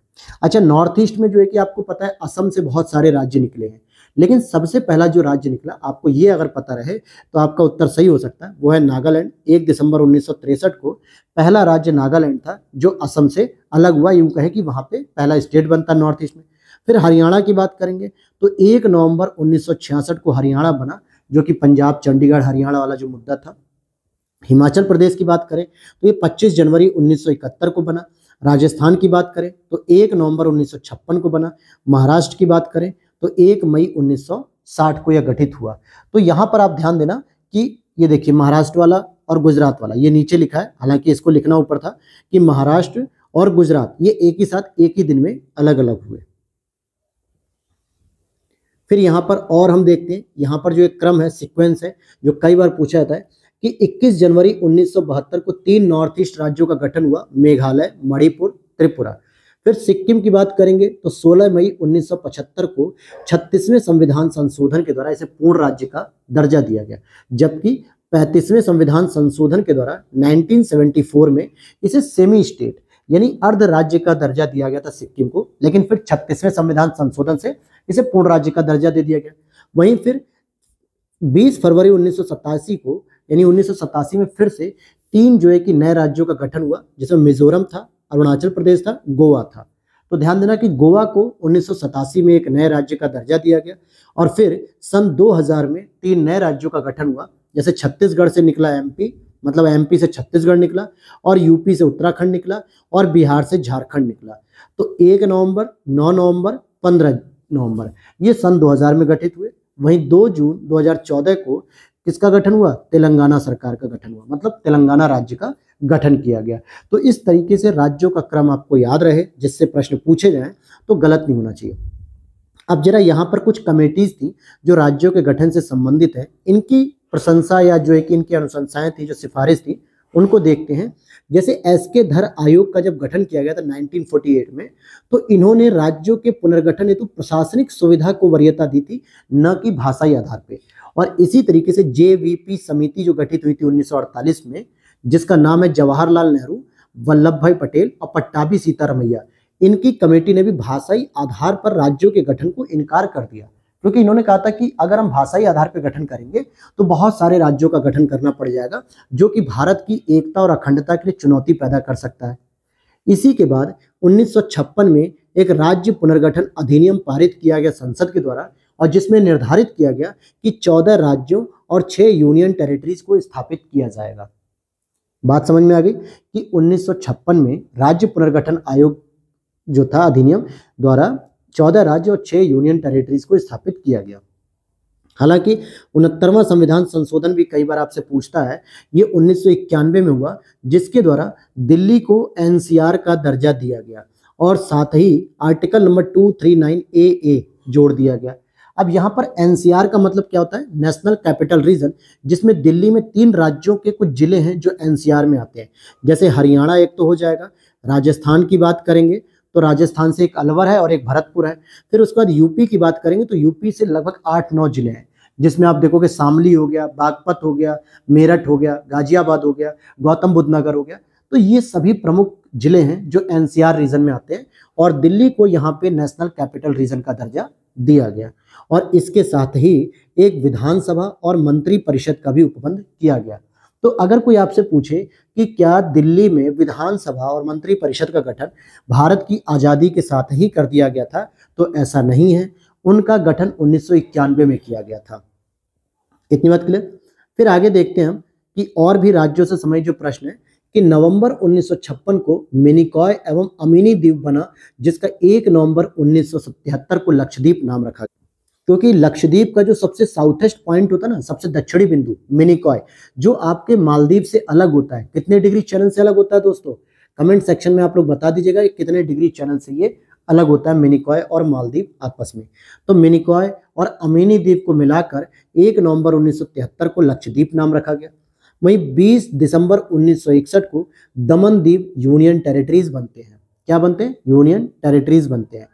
अच्छा, नॉर्थ ईस्ट में जो है कि आपको पता है असम से बहुत सारे राज्य निकले हैं, लेकिन सबसे पहला जो राज्य निकला, आपको ये अगर पता रहे तो आपका उत्तर सही हो सकता है, वो है नागालैंड। 1 दिसंबर 1963 को पहला राज्य नागालैंड था जो असम से अलग हुआ, यूं कहे कि वहां पे पहला स्टेट बनता नॉर्थ ईस्ट में। फिर हरियाणा की बात करेंगे तो 1 नवंबर 1966 को हरियाणा बना, जो कि पंजाब चंडीगढ़ हरियाणा वाला जो मुद्दा था। हिमाचल प्रदेश की बात करें तो ये 25 जनवरी 1971 को बना। राजस्थान की बात करें तो 1 नवंबर 1956 को बना। महाराष्ट्र की बात करें तो 1 मई 1960 को यह गठित हुआ। तो यहाँ पर आप ध्यान देना कि ये देखिए महाराष्ट्र वाला और गुजरात वाला ये नीचे लिखा है, हालांकि इसको लिखना ऊपर था कि महाराष्ट्र और गुजरात ये एक ही साथ एक ही दिन में अलग अलग हुए। फिर यहाँ पर और हम देखते हैं, यहाँ पर जो एक क्रम है, सीक्वेंस है, जो कई बार पूछा जाता है कि 21 जनवरी 1972 को 3 नॉर्थ ईस्ट राज्यों का गठन हुआ, मेघालय, मणिपुर, त्रिपुरा। फिर सिक्किम की बात करेंगे तो 16 मई 1975 को 36वें संविधान संशोधन के द्वारा इसे पूर्ण राज्य का दर्जा दिया गया, जबकि 35वें संविधान संशोधन के द्वारा 1974 में इसे सेमी स्टेट यानी अर्ध राज्य का दर्जा दिया गया था सिक्किम को, लेकिन फिर 36वें संविधान संशोधन से इसे पूर्ण राज्य का दर्जा दे दिया गया। वहीं फिर 20 फरवरी 1987 को यानी 1987 में फिर से 3 जो है कि नए राज्यों का गठन हुआ, जिसमें मिजोरम था, अरुणाचल प्रदेश था, गोवा था। तो ध्यान देना कि गोवा को 1987 में एक नए राज्य का दर्जा दिया गया और फिर सन 2000 में 3 नए राज्यों का गठन हुआ, जैसे छत्तीसगढ़ से निकला एमपी, मतलब एमपी से छत्तीसगढ़ निकला, और यूपी से उत्तराखंड निकला, और बिहार से झारखंड निकला। तो 1 नवंबर, 9 नवंबर, 15 नवंबर ये सन 2000 में गठित हुए। वहीं 2 जून 2014 को किसका गठन हुआ? तेलंगाना सरकार का गठन हुआ, मतलब तेलंगाना राज्य का गठन किया गया। तो इस तरीके से राज्यों का क्रम आपको याद रहे, जिससे प्रश्न पूछे जाएं तो गलत नहीं होना चाहिए। अब जरा यहाँ पर कुछ कमेटीज थी जो राज्यों के गठन से संबंधित है, इनकी प्रशंसा या जो है कि इनकी अनुशंसाएं थी, जो सिफारिश थी, उनको देखते हैं। जैसे एसके धर आयोग का जब गठन किया गया था 1948 में, तो इन्होंने राज्यों के पुनर्गठन हेतु प्रशासनिक सुविधा को वरीयता दी थी, न कि भाषाई आधार पे। और इसी तरीके से जेवीपी समिति जो गठित हुई थी 1948 में, जिसका नाम है जवाहरलाल नेहरू, वल्लभ भाई पटेल और पट्टाभी सीतारमैया, इनकी कमेटी ने भी भाषाई आधार पर राज्यों के गठन को इनकार कर दिया, क्योंकि इन्होंने कहा था कि अगर हम भाषाई आधार पर गठन करेंगे तो बहुत सारे राज्यों का गठन करना पड़ जाएगा, जो कि भारत की एकता और अखंडता के लिए चुनौती पैदा कर सकता है। इसी के बाद 1956 में एक राज्य पुनर्गठन अधिनियम पारित किया गया संसद के द्वारा, और जिसमें निर्धारित किया गया कि 14 राज्यों और 6 यूनियन टेरिटरीज को स्थापित किया जाएगा। बात समझ में आ गई कि 1956 में राज्य पुनर्गठन आयोग जो था अधिनियम द्वारा 14 राज्य और 6 यूनियन टेरिटरीज को स्थापित किया गया। हालांकि 69वां संविधान संशोधन भी कई बार आपसे पूछता है, ये 1991 में हुआ, जिसके द्वारा दिल्ली को एनसीआर का दर्जा दिया गया और साथ ही आर्टिकल नंबर 239AA जोड़ दिया गया। अब यहाँ पर एनसीआर का मतलब क्या होता है? नेशनल कैपिटल रीजन, जिसमें दिल्ली में 3 राज्यों के कुछ जिले हैं जो एनसीआर में आते हैं, जैसे हरियाणा एक तो हो जाएगा, राजस्थान की बात करेंगे तो राजस्थान से एक अलवर है और एक भरतपुर है। फिर उसके बाद यूपी की बात करेंगे तो यूपी से लगभग 8-9 जिले हैं, जिसमें आप देखोगे शामली हो गया, बागपत हो गया, मेरठ हो गया, गाजियाबाद हो गया, गौतम बुद्ध नगर हो गया। तो ये सभी प्रमुख जिले हैं जो एनसीआर रीजन में आते हैं, और दिल्ली को यहाँ पे नेशनल कैपिटल रीजन का दर्जा दिया गया। और इसके साथ ही एक विधानसभा और मंत्री परिषद का भी उपबंध किया गया। तो अगर कोई आपसे पूछे कि क्या दिल्ली में विधानसभा और मंत्री परिषद का गठन भारत की आज़ादी के साथ ही कर दिया गया था, तो ऐसा नहीं है। उनका गठन 1991 में किया गया था। इतनी बात क्लियर। फिर आगे देखते हैं हम कि और भी राज्यों से संबंधित जो प्रश्न है कि नवंबर 1956 को मिनिकॉय एवं अमीनी द्वीप बना, जिसका 1 नवंबर 1977 को लक्षद्वीप नाम रखा गया, क्योंकि लक्षद्वीप का जो सबसे साउथेस्ट पॉइंट होता है ना, सबसे दक्षिणी बिंदु मिनिकॉय, जो आपके मालदीव से अलग होता है। कितने डिग्री चैनल से अलग होता है दोस्तों? कमेंट सेक्शन में आप लोग बता दीजिएगा कितने डिग्री चैनल से ये अलग होता है मिनिकॉय और मालदीव आपस में। तो मिनिकॉय और अमीनी द्वीप को मिलाकर 1 नवंबर 1973 को लक्षद्वीप नाम रखा गया। वहीं 20 दिसंबर 1961 को दमन द्वीप यूनियन टेरिटरीज बनते हैं। क्या बनते हैं? यूनियन टेरिटरीज बनते हैं।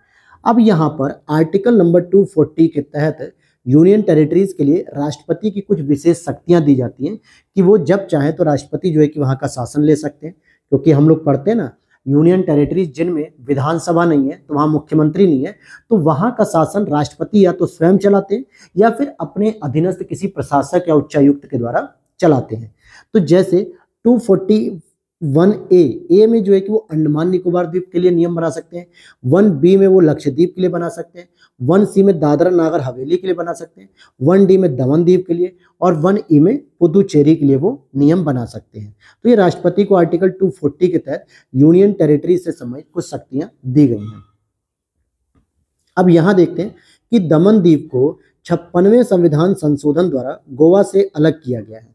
अब यहाँ पर आर्टिकल नंबर 240 के तहत यूनियन टेरिटरीज के लिए राष्ट्रपति की कुछ विशेष शक्तियां दी जाती हैं कि वो जब चाहे तो राष्ट्रपति जो है कि वहाँ का शासन ले सकते हैं, क्योंकि हम लोग पढ़ते हैं ना यूनियन टेरिटरीज जिनमें विधानसभा नहीं है, तो वहाँ मुख्यमंत्री नहीं है, तो वहाँ का शासन राष्ट्रपति या तो स्वयं चलाते हैं या फिर अपने अधीनस्थ किसी प्रशासक या उच्चायुक्त के द्वारा चलाते हैं। तो जैसे 241A में जो है कि वो अंडमान निकोबार द्वीप के लिए नियम बना सकते हैं, 1B में वो लक्षद्वीप के लिए बना सकते हैं, 1C में दादरा नागर हवेली के लिए बना सकते हैं, 1D में दमन द्वीप के लिए और 1E में पुदुचेरी के लिए वो नियम बना सकते हैं। तो ये राष्ट्रपति को आर्टिकल 240 के तहत यूनियन टेरिटरी से संबंधित कुछ शक्तियां दी गई हैं। अब यहां देखते हैं कि दमन द्वीप को 56वें संविधान संशोधन द्वारा गोवा से अलग किया गया है।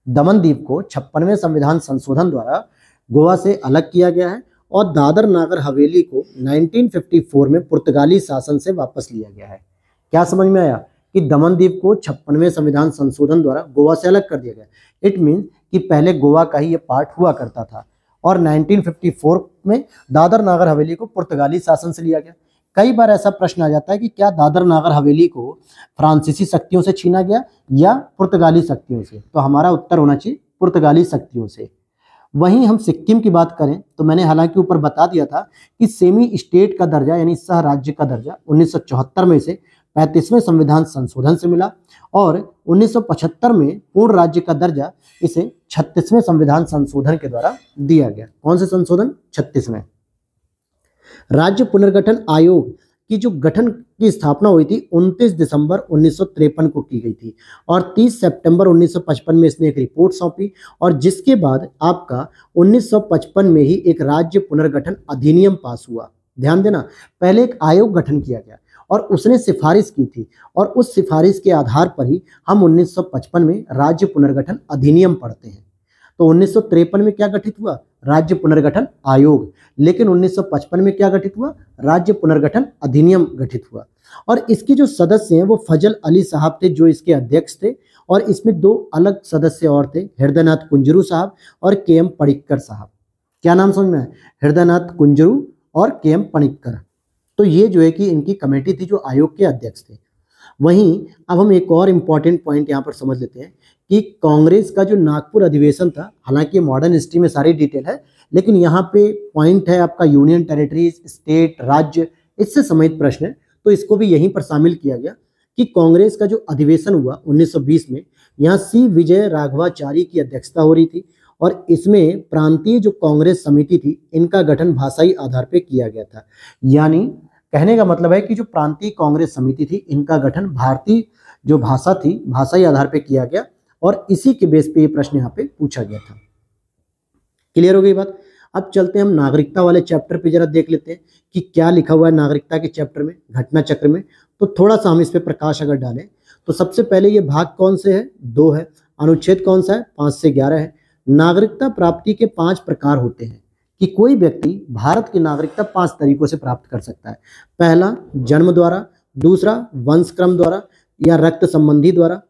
दमन द्वीप को 56वें संविधान संशोधन द्वारा गोवा से अलग किया गया है और दादर नागर हवेली को 1954 में पुर्तगाली शासन से वापस लिया गया है। क्या समझ में आया कि दमन द्वीप को 56वें संविधान संशोधन द्वारा गोवा से अलग कर दिया गया। इट मीन कि पहले गोवा का ही ये पार्ट हुआ करता था और 1954 में दादर नागर हवेली को पुर्तगाली शासन से लिया गया। कई बार ऐसा प्रश्न आ जाता है कि क्या दादर नागर हवेली को फ्रांसीसी शक्तियों से छीना गया या पुर्तगाली शक्तियों से, तो हमारा उत्तर होना चाहिए पुर्तगाली शक्तियों से। वहीं हम सिक्किम की बात करें तो मैंने हालांकि ऊपर बता दिया था कि सेमी स्टेट का दर्जा यानी सह राज्य का दर्जा 1974 में से 35वें संविधान संशोधन से मिला और 1975 में पूर्ण राज्य का दर्जा इसे 36वें संविधान संशोधन के द्वारा दिया गया। कौन से संशोधन? 36वें। राज्य पुनर्गठन आयोग की जो गठन की स्थापना हुई थी 29 दिसंबर 1953 को की गई थी और 30 सितंबर 1955 में इसने एक रिपोर्ट सौंपी और जिसके बाद आपका 1955 में ही एक राज्य पुनर्गठन अधिनियम पास हुआ। ध्यान देना, पहले एक आयोग गठन किया गया और उसने सिफारिश की थी और उस सिफारिश के आधार पर ही हम 1955 में राज्य पुनर्गठन अधिनियम पढ़ते हैं। तो 1953 में क्या गठित हुआ? राज्य पुनर्गठन आयोग। लेकिन 1955 में क्या गठित हुआ? राज्य पुनर्गठन अधिनियम गठित हुआ। और इसके जो सदस्य हैं वो फजल अली साहब थे जो इसके अध्यक्ष थे और इसमें दो अलग सदस्य और थे, हृदयनाथ कुंजरू साहब और के.एम. पणिक्कर साहब। क्या नाम समझ में है? हृदयनाथ कुंजरू और के.एम. पणिक्कर। तो ये जो है कि इनकी कमेटी थी जो आयोग के अध्यक्ष थे। वहीं अब हम एक और इम्पॉर्टेंट पॉइंट यहाँ पर समझ लेते हैं कि कांग्रेस का जो नागपुर अधिवेशन था, हालांकि मॉडर्न हिस्ट्री में सारी डिटेल है लेकिन यहाँ पे पॉइंट है आपका यूनियन टेरिटरीज, स्टेट, राज्य, इससे संबंधित प्रश्न है तो इसको भी यहीं पर शामिल किया गया कि कांग्रेस का जो अधिवेशन हुआ 1920 में, यहाँ सी विजय राघवाचारी की अध्यक्षता हो रही थी और इसमें प्रांतीय जो कांग्रेस समिति थी इनका गठन भाषाई आधार पर किया गया था। यानी कहने का मतलब है कि जो प्रांतीय कांग्रेस समिति थी इनका गठन भारतीय जो भाषा थी भाषाई आधार पर किया गया और इसी के बेस पे ये प्रश्न यहाँ पे पूछा गया था। क्लियर हो गई बात? अब चलते हैं हम नागरिकता वाले चैप्टर पे जरा देख लेते हैं कि क्या लिखा हुआ है नागरिकता के चैप्टर में, घटना चक्र में। तो थोड़ा सा हम इस पे प्रकाश अगर डालें तो सबसे पहले ये भाग कौन से है? 2 है। अनुच्छेद कौन सा है? 5 से 11 है। नागरिकता प्राप्ति के 5 प्रकार होते हैं कि कोई व्यक्ति भारत की नागरिकता 5 तरीकों से प्राप्त कर सकता है। पहला जन्म द्वारा, दूसरा वंशक्रम द्वारा या रक्त संबंधी द्वारा,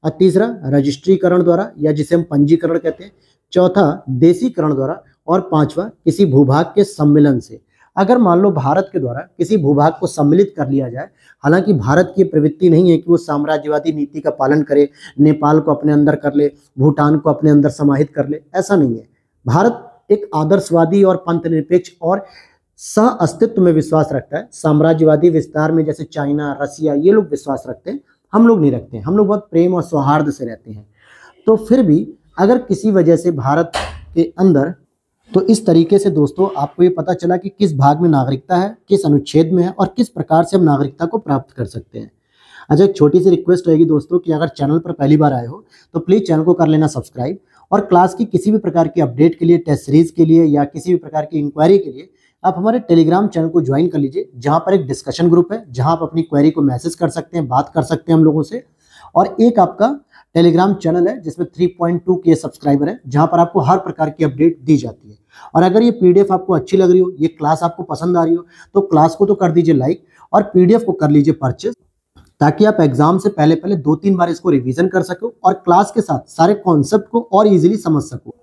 और तीसरा रजिस्ट्रीकरण द्वारा या जिसे हम पंजीकरण कहते हैं, चौथा देशीकरण द्वारा और पांचवा किसी भूभाग के सम्मिलन से। अगर मान लो भारत के द्वारा किसी भूभाग को सम्मिलित कर लिया जाए, हालांकि भारत की प्रवृत्ति नहीं है कि वो साम्राज्यवादी नीति का पालन करे, नेपाल को अपने अंदर कर ले, भूटान को अपने अंदर समाहित कर ले, ऐसा नहीं है। भारत एक आदर्शवादी और पंथनिरपेक्ष और सह अस्तित्व में विश्वास रखता है। साम्राज्यवादी विस्तार में जैसे चाइना, रसिया, ये लोग विश्वास रखते हैं, हम लोग नहीं रखते हैं। हम लोग बहुत प्रेम और सौहार्द से रहते हैं। तो फिर भी अगर किसी वजह से भारत के अंदर, तो इस तरीके से दोस्तों आपको ये पता चला कि किस भाग में नागरिकता है, किस अनुच्छेद में है और किस प्रकार से हम नागरिकता को प्राप्त कर सकते हैं। अच्छा, एक छोटी सी रिक्वेस्ट रहेगी दोस्तों कि अगर चैनल पर पहली बार आए हो तो प्लीज़ चैनल को कर लेना सब्सक्राइब और क्लास की किसी भी प्रकार की अपडेट के लिए, टेस्ट सीरीज के लिए या किसी भी प्रकार की इंक्वायरी के लिए आप हमारे टेलीग्राम चैनल को ज्वाइन कर लीजिए, जहां पर एक डिस्कशन ग्रुप है जहां आप अपनी क्वेरी को मैसेज कर सकते हैं, बात कर सकते हैं हम लोगों से। और एक आपका टेलीग्राम चैनल है जिसमें 3.2 के सब्सक्राइबर है, जहां पर आपको हर प्रकार की अपडेट दी जाती है। और अगर ये पीडीएफ आपको अच्छी लग रही हो, ये क्लास आपको पसंद आ रही हो, तो क्लास को तो कर दीजिए लाइक और पीडीएफ को कर लीजिए परचेज, ताकि आप एग्जाम से पहले 2-3 बार इसको रिवीजन कर सको और क्लास के साथ सारे कॉन्सेप्ट को और इजीली समझ सको।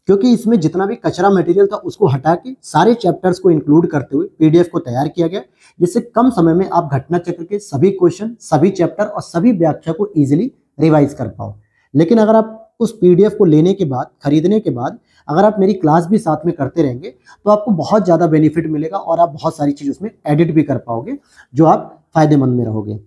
क्योंकि इसमें जितना भी कचरा मटेरियल था उसको हटा के सारे चैप्टर्स को इंक्लूड करते हुए पीडीएफ को तैयार किया गया, जिससे कम समय में आप घटना चक्र के सभी क्वेश्चन, सभी चैप्टर और सभी व्याख्या को इजीली रिवाइज कर पाओ। लेकिन अगर आप उस पीडीएफ को लेने के बाद, खरीदने के बाद अगर आप मेरी क्लास भी साथ में करते रहेंगे तो आपको बहुत ज़्यादा बेनिफिट मिलेगा और आप बहुत सारी चीज़ उसमें एडिट भी कर पाओगे, जो आप फायदेमंद में रहोगे।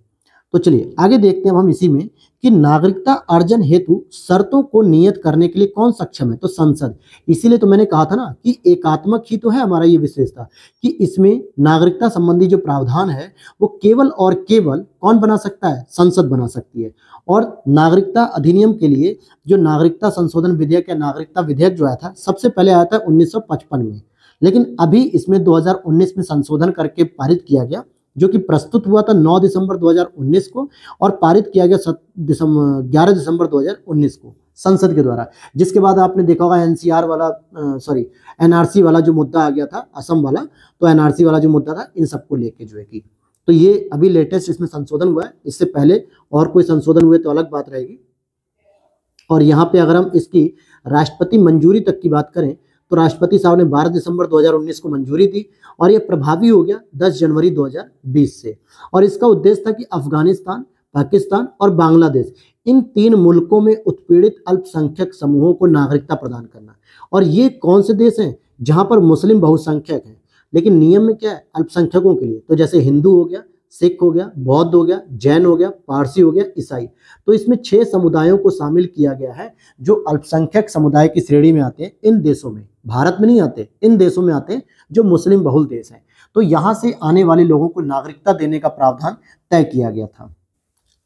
तो चलिए आगे देखते हैं हम इसी में कि नागरिकता अर्जन हेतु शर्तों को नियत करने के लिए कौन सक्षम है, तो संसद। इसीलिए तो मैंने कहा था ना कि एकात्मक ही तो है हमारा ये विशेषता कि इसमें नागरिकता संबंधी जो प्रावधान है वो केवल और केवल कौन बना सकता है, संसद बना सकती है। और नागरिकता अधिनियम के लिए जो नागरिकता संशोधन विधेयक या नागरिकता विधेयक जो आया था सबसे पहले आया था 1955 में, लेकिन अभी इसमें 2019 में संशोधन करके पारित किया गया, जो कि प्रस्तुत हुआ था 9 दिसंबर 2019 को और पारित किया गया 11 दिसंबर 2019 को संसद के द्वारा। जिसके बाद आपने देखा होगा एनआरसी वाला जो मुद्दा आ गया था, असम वाला, तो एनआरसी वाला जो मुद्दा था इन सबको लेके जो है कि तो ये अभी लेटेस्ट इसमें संशोधन हुआ है। इससे पहले और कोई संशोधन हुए तो अलग बात रहेगी। और यहाँ पे अगर हम इसकी राष्ट्रपति मंजूरी तक की बात करें तो राष्ट्रपति साहब ने 12 दिसंबर 2019 को मंजूरी दी और ये प्रभावी हो गया 10 जनवरी 2020 से। और इसका उद्देश्य था कि अफगानिस्तान, पाकिस्तान और बांग्लादेश, इन 3 मुल्कों में उत्पीड़ित अल्पसंख्यक समूहों को नागरिकता प्रदान करना। और ये कौन से देश हैं जहां पर मुस्लिम बहुसंख्यक हैं, लेकिन नियम में क्या है, अल्पसंख्यकों के लिए। तो जैसे हिंदू हो गया, सिख हो गया, बौद्ध हो गया, जैन हो गया, पारसी हो गया, ईसाई। तो इसमें 6 समुदायों को शामिल किया गया है जो अल्पसंख्यक समुदाय की श्रेणी में आते हैं। इन देशों में, भारत में नहीं आते, इन देशों में आते हैं जो मुस्लिम बहुल देश हैं। तो यहाँ से आने वाले लोगों को नागरिकता देने का प्रावधान तय किया गया था।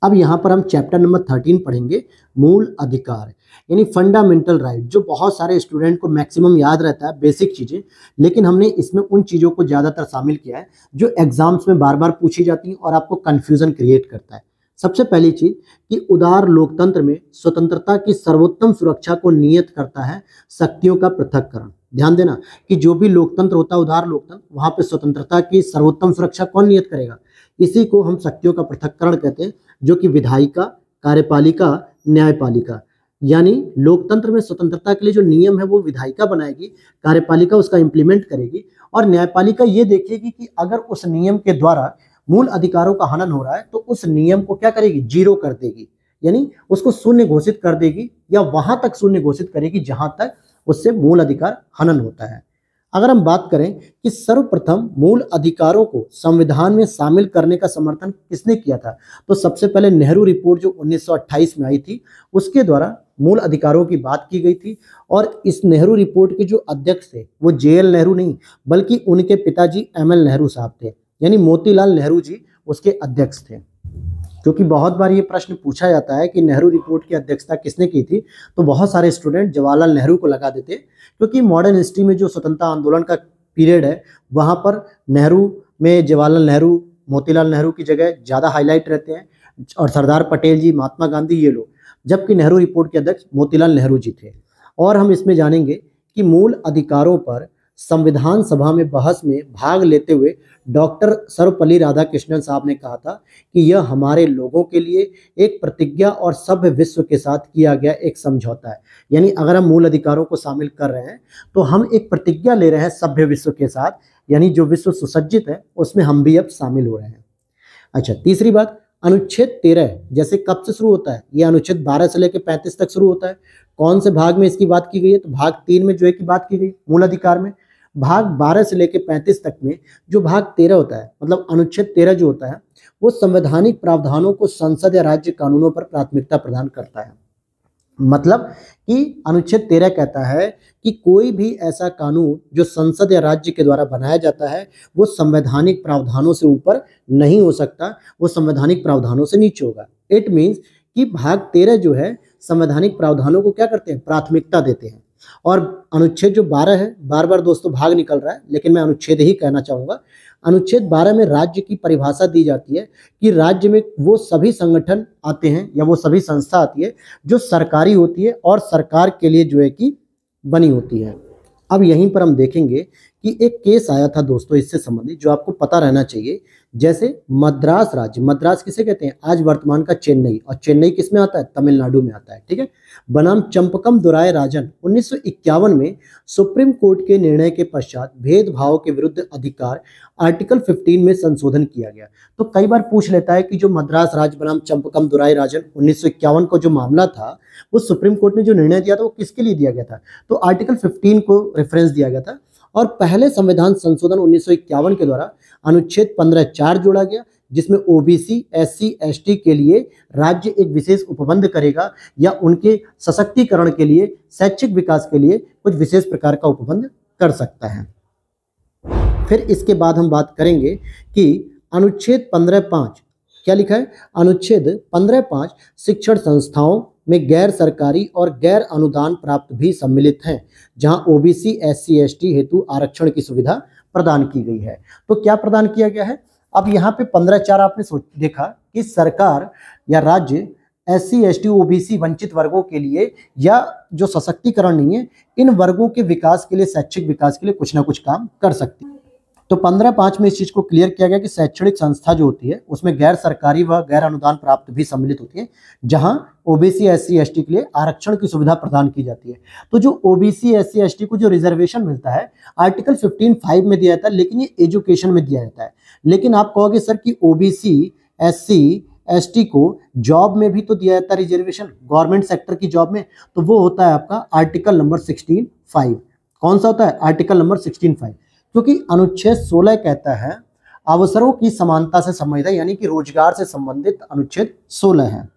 अब यहाँ पर हम चैप्टर नंबर 13 पढ़ेंगे, मूल अधिकार यानी फंडामेंटल राइट, जो बहुत सारे स्टूडेंट को मैक्सिमम याद रहता है, बेसिक चीज़ें, लेकिन हमने इसमें उन चीज़ों को ज़्यादातर शामिल किया है जो एग्जाम्स में बार बार पूछी जाती हैं और आपको कन्फ्यूज़न क्रिएट करता है। सबसे पहली चीज़ कि उदार लोकतंत्र में स्वतंत्रता की सर्वोत्तम सुरक्षा को नियत करता है शक्तियों का पृथक्करण। ध्यान देना कि जो भी लोकतंत्र होता है, उदार लोकतंत्र, वहाँ पे स्वतंत्रता की सर्वोत्तम सुरक्षा कौन नियत करेगा, इसी को हम शक्तियों का पृथक्करण कहते हैं, जो कि विधायिका, कार्यपालिका, न्यायपालिका। यानी लोकतंत्र में स्वतंत्रता के लिए जो नियम है वो विधायिका बनाएगी, कार्यपालिका उसका इम्प्लीमेंट करेगी और न्यायपालिका ये देखेगी कि अगर उस नियम के द्वारा मूल अधिकारों का हनन हो रहा है तो उस नियम को क्या करेगी, जीरो कर देगी, यानी उसको शून्य घोषित कर देगी या वहां तक शून्य घोषित करेगी जहां तक उससे मूल अधिकार हनन होता है। अगर हम बात करें कि सर्वप्रथम मूल अधिकारों को संविधान में शामिल करने का समर्थन किसने किया था, तो सबसे पहले नेहरू रिपोर्ट जो 1928 में आई थी उसके द्वारा मूल अधिकारों की बात की गई थी। और इस नेहरू रिपोर्ट के जो अध्यक्ष थे वो JL नेहरू नहीं बल्कि उनके पिताजी ML नेहरू साहब थे, यानी मोतीलाल नेहरू जी उसके अध्यक्ष थे। क्योंकि बहुत बार ये प्रश्न पूछा जाता है कि नेहरू रिपोर्ट की अध्यक्षता किसने की थी, तो बहुत सारे स्टूडेंट जवाहरलाल नेहरू को लगा देते, क्योंकि मॉडर्न हिस्ट्री में जो स्वतंत्रता आंदोलन का पीरियड है वहाँ पर नेहरू में जवाहरलाल नेहरू, मोतीलाल नेहरू की जगह ज़्यादा हाईलाइट रहते हैं और सरदार पटेल जी, महात्मा गांधी, ये लोग, जबकि नेहरू रिपोर्ट के अध्यक्ष मोतीलाल नेहरू जी थे। और हम इसमें जानेंगे कि मूल अधिकारों पर संविधान सभा में बहस में भाग लेते हुए डॉक्टर सर्वपल्ली राधाकृष्णन साहब ने कहा था कि यह हमारे लोगों के लिए एक प्रतिज्ञा और सभ्य विश्व के साथ किया गया एक समझौता है। यानी अगर हम मूल अधिकारों को शामिल कर रहे हैं तो हम एक प्रतिज्ञा ले रहे हैं सभ्य विश्व के साथ, यानी जो विश्व सुसज्जित है उसमें हम भी अब शामिल हो रहे हैं। अच्छा, तीसरी बात, अनुच्छेद 13 जैसे कब से शुरू होता है, ये अनुच्छेद 12 से लेकर 35 तक शुरू होता है। कौन से भाग में इसकी बात की गई है, तो भाग 3 में जो है की बात की गई मूल अधिकार में। भाग 12 से लेकर 35 तक में जो भाग 13 होता है, मतलब अनुच्छेद 13 जो होता है वो संवैधानिक प्रावधानों को संसद या राज्य कानूनों पर प्राथमिकता प्रदान करता है। मतलब कि अनुच्छेद 13 कहता है कि कोई भी ऐसा कानून जो संसद या राज्य के द्वारा बनाया जाता है वो संवैधानिक प्रावधानों से ऊपर नहीं हो सकता, वो संवैधानिक प्रावधानों से नीचे होगा। इट मीन्स कि भाग 13 जो है संवैधानिक प्रावधानों को क्या करते हैं, प्राथमिकता देते हैं। और अनुच्छेद जो 12 है, बार बार दोस्तों भाग निकल रहा है लेकिन मैं अनुच्छेद ही कहना चाहूँगा। अनुच्छेद 12 में राज्य की परिभाषा दी जाती है कि राज्य में वो सभी संगठन आते हैं या वो सभी संस्था आती है जो सरकारी होती है और सरकार के लिए जो है कि बनी होती है। अब यहीं पर हम देखेंगे कि एक केस आया था दोस्तों इससे संबंधित, जो आपको पता रहना चाहिए जैसे मद्रास राज्य, मद्रास किसे कहते हैं, आज वर्तमान का चेन्नई, और चेन्नई किस में आता है, तमिलनाडु में आता है, ठीक है। बनाम चंपकम दुराय राजन 1951 में सुप्रीम कोर्ट के निर्णय के पश्चात भेदभाव के विरुद्ध अधिकार आर्टिकल 15 में संशोधन किया गया। तो कई बार पूछ लेता है कि जो मद्रास राज्य बनाम चंपकम दुराय राजन 1951 को जो मामला था, वो सुप्रीम कोर्ट ने जो निर्णय दिया था वो किसके लिए दिया गया था, तो आर्टिकल 15 को रेफरेंस दिया गया था। और पहले संविधान संशोधन 1951 के द्वारा अनुच्छेद 15(4) जोड़ा गया, जिसमें ओबीसी, एससी, एसटी के लिए राज्य एक विशेष उपबंध करेगा या उनके सशक्तिकरण के लिए, शैक्षिक विकास के लिए कुछ विशेष प्रकार का उपबंध कर सकता है। फिर इसके बाद हम बात करेंगे कि अनुच्छेद 15(5) क्या लिखा है, अनुच्छेद 15(5) शिक्षण संस्थाओं में गैर सरकारी और गैर अनुदान प्राप्त भी सम्मिलित हैं, जहां ओबीसी, एससी, एसटी हेतु आरक्षण की सुविधा प्रदान की गई है। तो क्या प्रदान किया गया है, अब यहाँ पे 15(4) आपने देखा कि सरकार या राज्य एससी, एसटी, ओबीसी वंचित वर्गों के लिए या जो सशक्तिकरण नहीं है, इन वर्गों के विकास के लिए, शैक्षिक विकास के लिए कुछ ना कुछ काम कर सकती है। तो 15(5) में इस चीज को क्लियर किया गया कि शैक्षणिक संस्था जो होती है उसमें गैर सरकारी व गैर अनुदान प्राप्त भी सम्मिलित होती है, जहां ओबीसी, एससी, एसटी के लिए आरक्षण की सुविधा प्रदान की जाती है। तो जो ओबीसी, एससी, एसटी को जो रिजर्वेशन मिलता है आर्टिकल 15(5) में दिया जाता है, लेकिन ये एजुकेशन में दिया जाता है। लेकिन आप कहोगे सर कि ओबीसी, एससी, एसटी को जॉब में भी तो दिया जाता है रिजर्वेशन, गवर्नमेंट सेक्टर की जॉब में, तो वो होता है आपका आर्टिकल नंबर 16(5). कौन सा होता है, आर्टिकल नंबर 16(5), क्योंकि अनुच्छेद 16 कहता है अवसरों की समानता से संबंधित है, यानी कि रोजगार से संबंधित अनुच्छेद 16 है।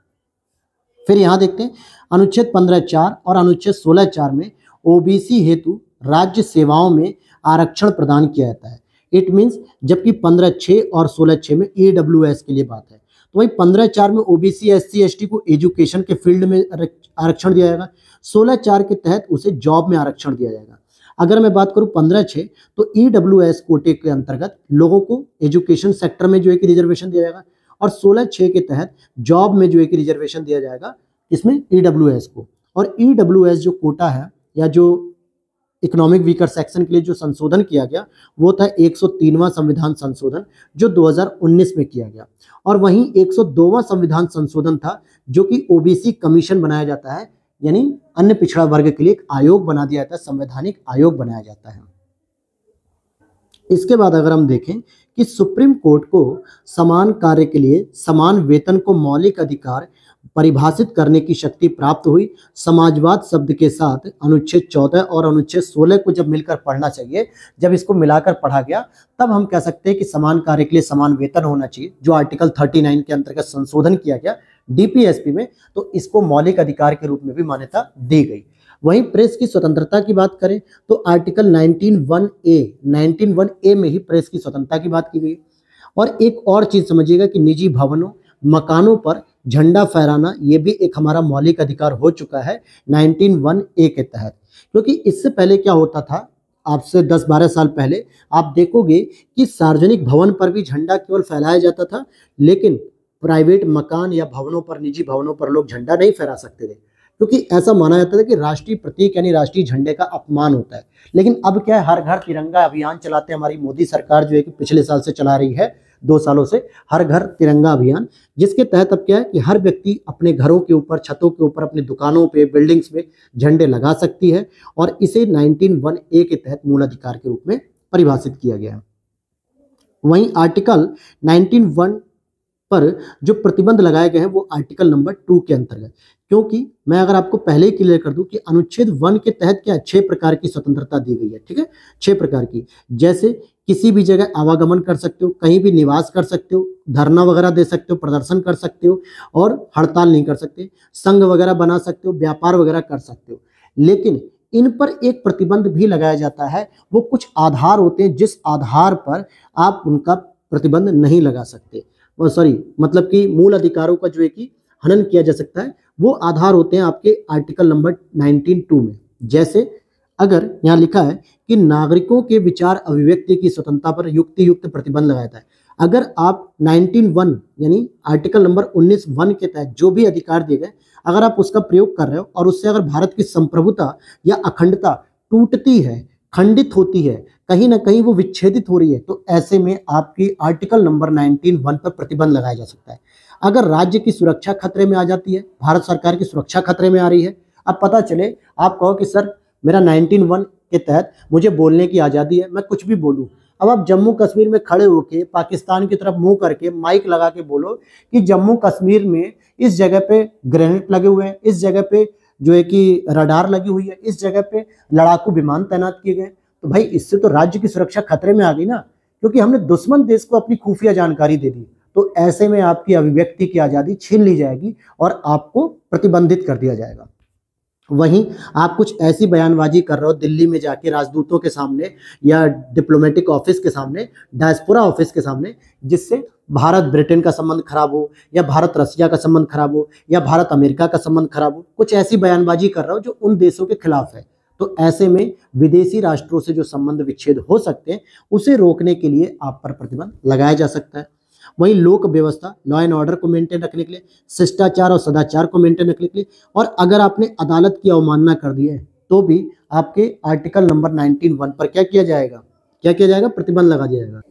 फिर यहां देखते हैं अनुच्छेद 15(4) और अनुच्छेद 16(4) में ओबीसी हेतु राज्य सेवाओं में आरक्षण प्रदान किया जाता है। इट मीन्स, जबकि 15(6) और 16(6) में ईडब्ल्यूएस के लिए बात है। तो वही 15(4) में ओबीसी, एससी, एसटी को एजुकेशन के फील्ड में आरक्षण दिया जाएगा, 16(4) के तहत उसे जॉब में आरक्षण दिया जाएगा। अगर मैं बात करूं 15(6) तो ईडब्ल्यूएस कोटे के अंतर्गत लोगों को एजुकेशन सेक्टर में जो है कि रिजर्वेशन दिया जाएगा, और 16(6) के तहत जॉब में जो है कि रिजर्वेशन दिया जाएगा, इसमें ईडब्ल्यूएस को। और ईडब्ल्यूएस जो कोटा है या जो इकोनॉमिक वीकर सेक्शन के लिए जो संशोधन किया गया वो था 103वां संविधान संशोधन, जो 2019 में किया गया। और वहीं 102वां संविधान संशोधन था जो कि ओबीसी कमीशन बनाया जाता है, यानी अन्य पिछड़ा वर्ग के लिए एक आयोग बना दिया जाता है, संवैधानिक आयोग बनाया जाता है। इसके बाद अगर हम देखें कि सुप्रीम कोर्ट को समान कार्य के लिए समान वेतन को मौलिक अधिकार परिभाषित करने की शक्ति प्राप्त हुई। समाजवाद शब्द के साथ अनुच्छेद 14 और अनुच्छेद 16 को जब मिलकर पढ़ना चाहिए, जब इसको मिलाकर पढ़ा गया तब हम कह सकते हैं कि समान कार्य के लिए समान वेतन होना चाहिए, जो आर्टिकल 39 के अंतर्गत संशोधन किया गया डीपीएसपी में, तो इसको मौलिक अधिकार के रूप में भी मान्यता दी गई। वहीं प्रेस की स्वतंत्रता की बात करें तो आर्टिकल 19(1)(a) में ही प्रेस की स्वतंत्रता की बात की गई। और एक और चीज समझिएगा कि निजी भवनों, मकानों पर झंडा फहराना ये भी एक हमारा मौलिक अधिकार हो चुका है 19(1)(a) के तहत। क्योंकि इससे पहले क्या होता था, आपसे 10-12 साल पहले आप देखोगे कि सार्वजनिक भवन पर भी झंडा केवल फहराया जाता था, लेकिन प्राइवेट मकान या भवनों पर, निजी भवनों पर लोग झंडा नहीं फहरा सकते थे, क्योंकि ऐसा माना जाता था कि राष्ट्रीय प्रतीक यानी राष्ट्रीय झंडे का अपमान होता है। लेकिन अब क्या है, हर घर तिरंगा अभियान चलाते हैं हमारी मोदी सरकार, जो है कि पिछले साल से चला रही है, 2 सालों से हर घर तिरंगा अभियान, जिसके तहत अब क्या है कि हर व्यक्ति अपने घरों के ऊपर, छतों के ऊपर, अपनी दुकानों पे, बिल्डिंग्स में झंडे लगा सकती है, और इसे 19(1)(a) के तहत मूल अधिकार के रूप में परिभाषित किया गया है। वहीं आर्टिकल 19(1) पर जो प्रतिबंध लगाए गए हैं वो आर्टिकल नंबर 2 के अंतर्गत, क्योंकि मैं अगर आपको पहले ही क्लियर कर दूं कि अनुच्छेद 1 के तहत क्या 6 प्रकार की स्वतंत्रता दी गई है, ठीक है, 6 प्रकार की, जैसे किसी भी जगह आवागमन कर सकते हो, कहीं भी निवास कर सकते हो, धरना वगैरह दे सकते हो, प्रदर्शन कर सकते हो, और हड़ताल नहीं कर सकते, संघ वगैरह बना सकते हो, व्यापार वगैरह कर सकते हो। लेकिन इन पर एक प्रतिबंध भी लगाया जाता है, वो कुछ आधार होते हैं जिस आधार पर आप उनका प्रतिबंध नहीं लगा सकते, मतलब कि मूल अधिकारों का जो है कि हनन किया जा सकता है, वो आधार होते हैं आपके आर्टिकल नंबर 19(2) में। जैसे अगर यहाँ लिखा है कि नागरिकों के विचार अभिव्यक्ति की स्वतंत्रता पर युक्त प्रतिबंध लगाया जाता है। अगर आप 19(1) यानी आर्टिकल नंबर 19(1) के तहत जो भी अधिकार दिए गए, अगर आप उसका प्रयोग कर रहे हो और उससे अगर भारत की संप्रभुता या अखंडता टूटती है, खंडित होती है, कहीं ना कहीं वो विच्छेदित हो रही है, तो ऐसे में आपकी आर्टिकल नंबर 19(1) पर प्रतिबंध लगाया जा सकता है। अगर राज्य की सुरक्षा खतरे में आ जाती है, भारत सरकार की सुरक्षा खतरे में आ रही है, अब पता चले आप कहो कि सर मेरा 19(1) के तहत मुझे बोलने की आज़ादी है, मैं कुछ भी बोलूं। अब आप जम्मू कश्मीर में खड़े होके पाकिस्तान की तरफ मुंह करके माइक लगा के बोलो कि जम्मू कश्मीर में इस जगह पे ग्रेनेड लगे हुए हैं, इस जगह पे जो है कि रडार लगी हुई है, इस जगह पे लड़ाकू विमान तैनात किए गए, तो भाई इससे तो राज्य की सुरक्षा खतरे में आ गई ना, क्योंकि हमने दुश्मन देश को अपनी खुफिया जानकारी दे दी। तो ऐसे में आपकी अभिव्यक्ति की आज़ादी छीन ली जाएगी और आपको प्रतिबंधित कर दिया जाएगा। वहीं आप कुछ ऐसी बयानबाजी कर रहे हो दिल्ली में जाके राजदूतों के सामने या डिप्लोमेटिक ऑफिस के सामने, डायस्पोरा ऑफिस के सामने, जिससे भारत ब्रिटेन का संबंध खराब हो या भारत रसिया का संबंध खराब हो या भारत अमेरिका का संबंध खराब हो, कुछ ऐसी बयानबाजी कर रहे हो जो उन देशों के खिलाफ है। तो ऐसे में विदेशी राष्ट्रों से जो संबंध विच्छेद हो सकते हैं उसे रोकने के लिए आप पर प्रतिबंध लगाया जा सकता है। वहीं लोक व्यवस्था, लॉ एंड ऑर्डर को मेंटेन रखने के लिए, शिष्टाचार और सदाचार को मेंटेन रखने के लिए, और अगर आपने अदालत की अवमानना कर दी है तो भी आपके आर्टिकल नंबर 19(1) पर क्या किया जाएगा, प्रतिबंध लगा दिया जाएगा।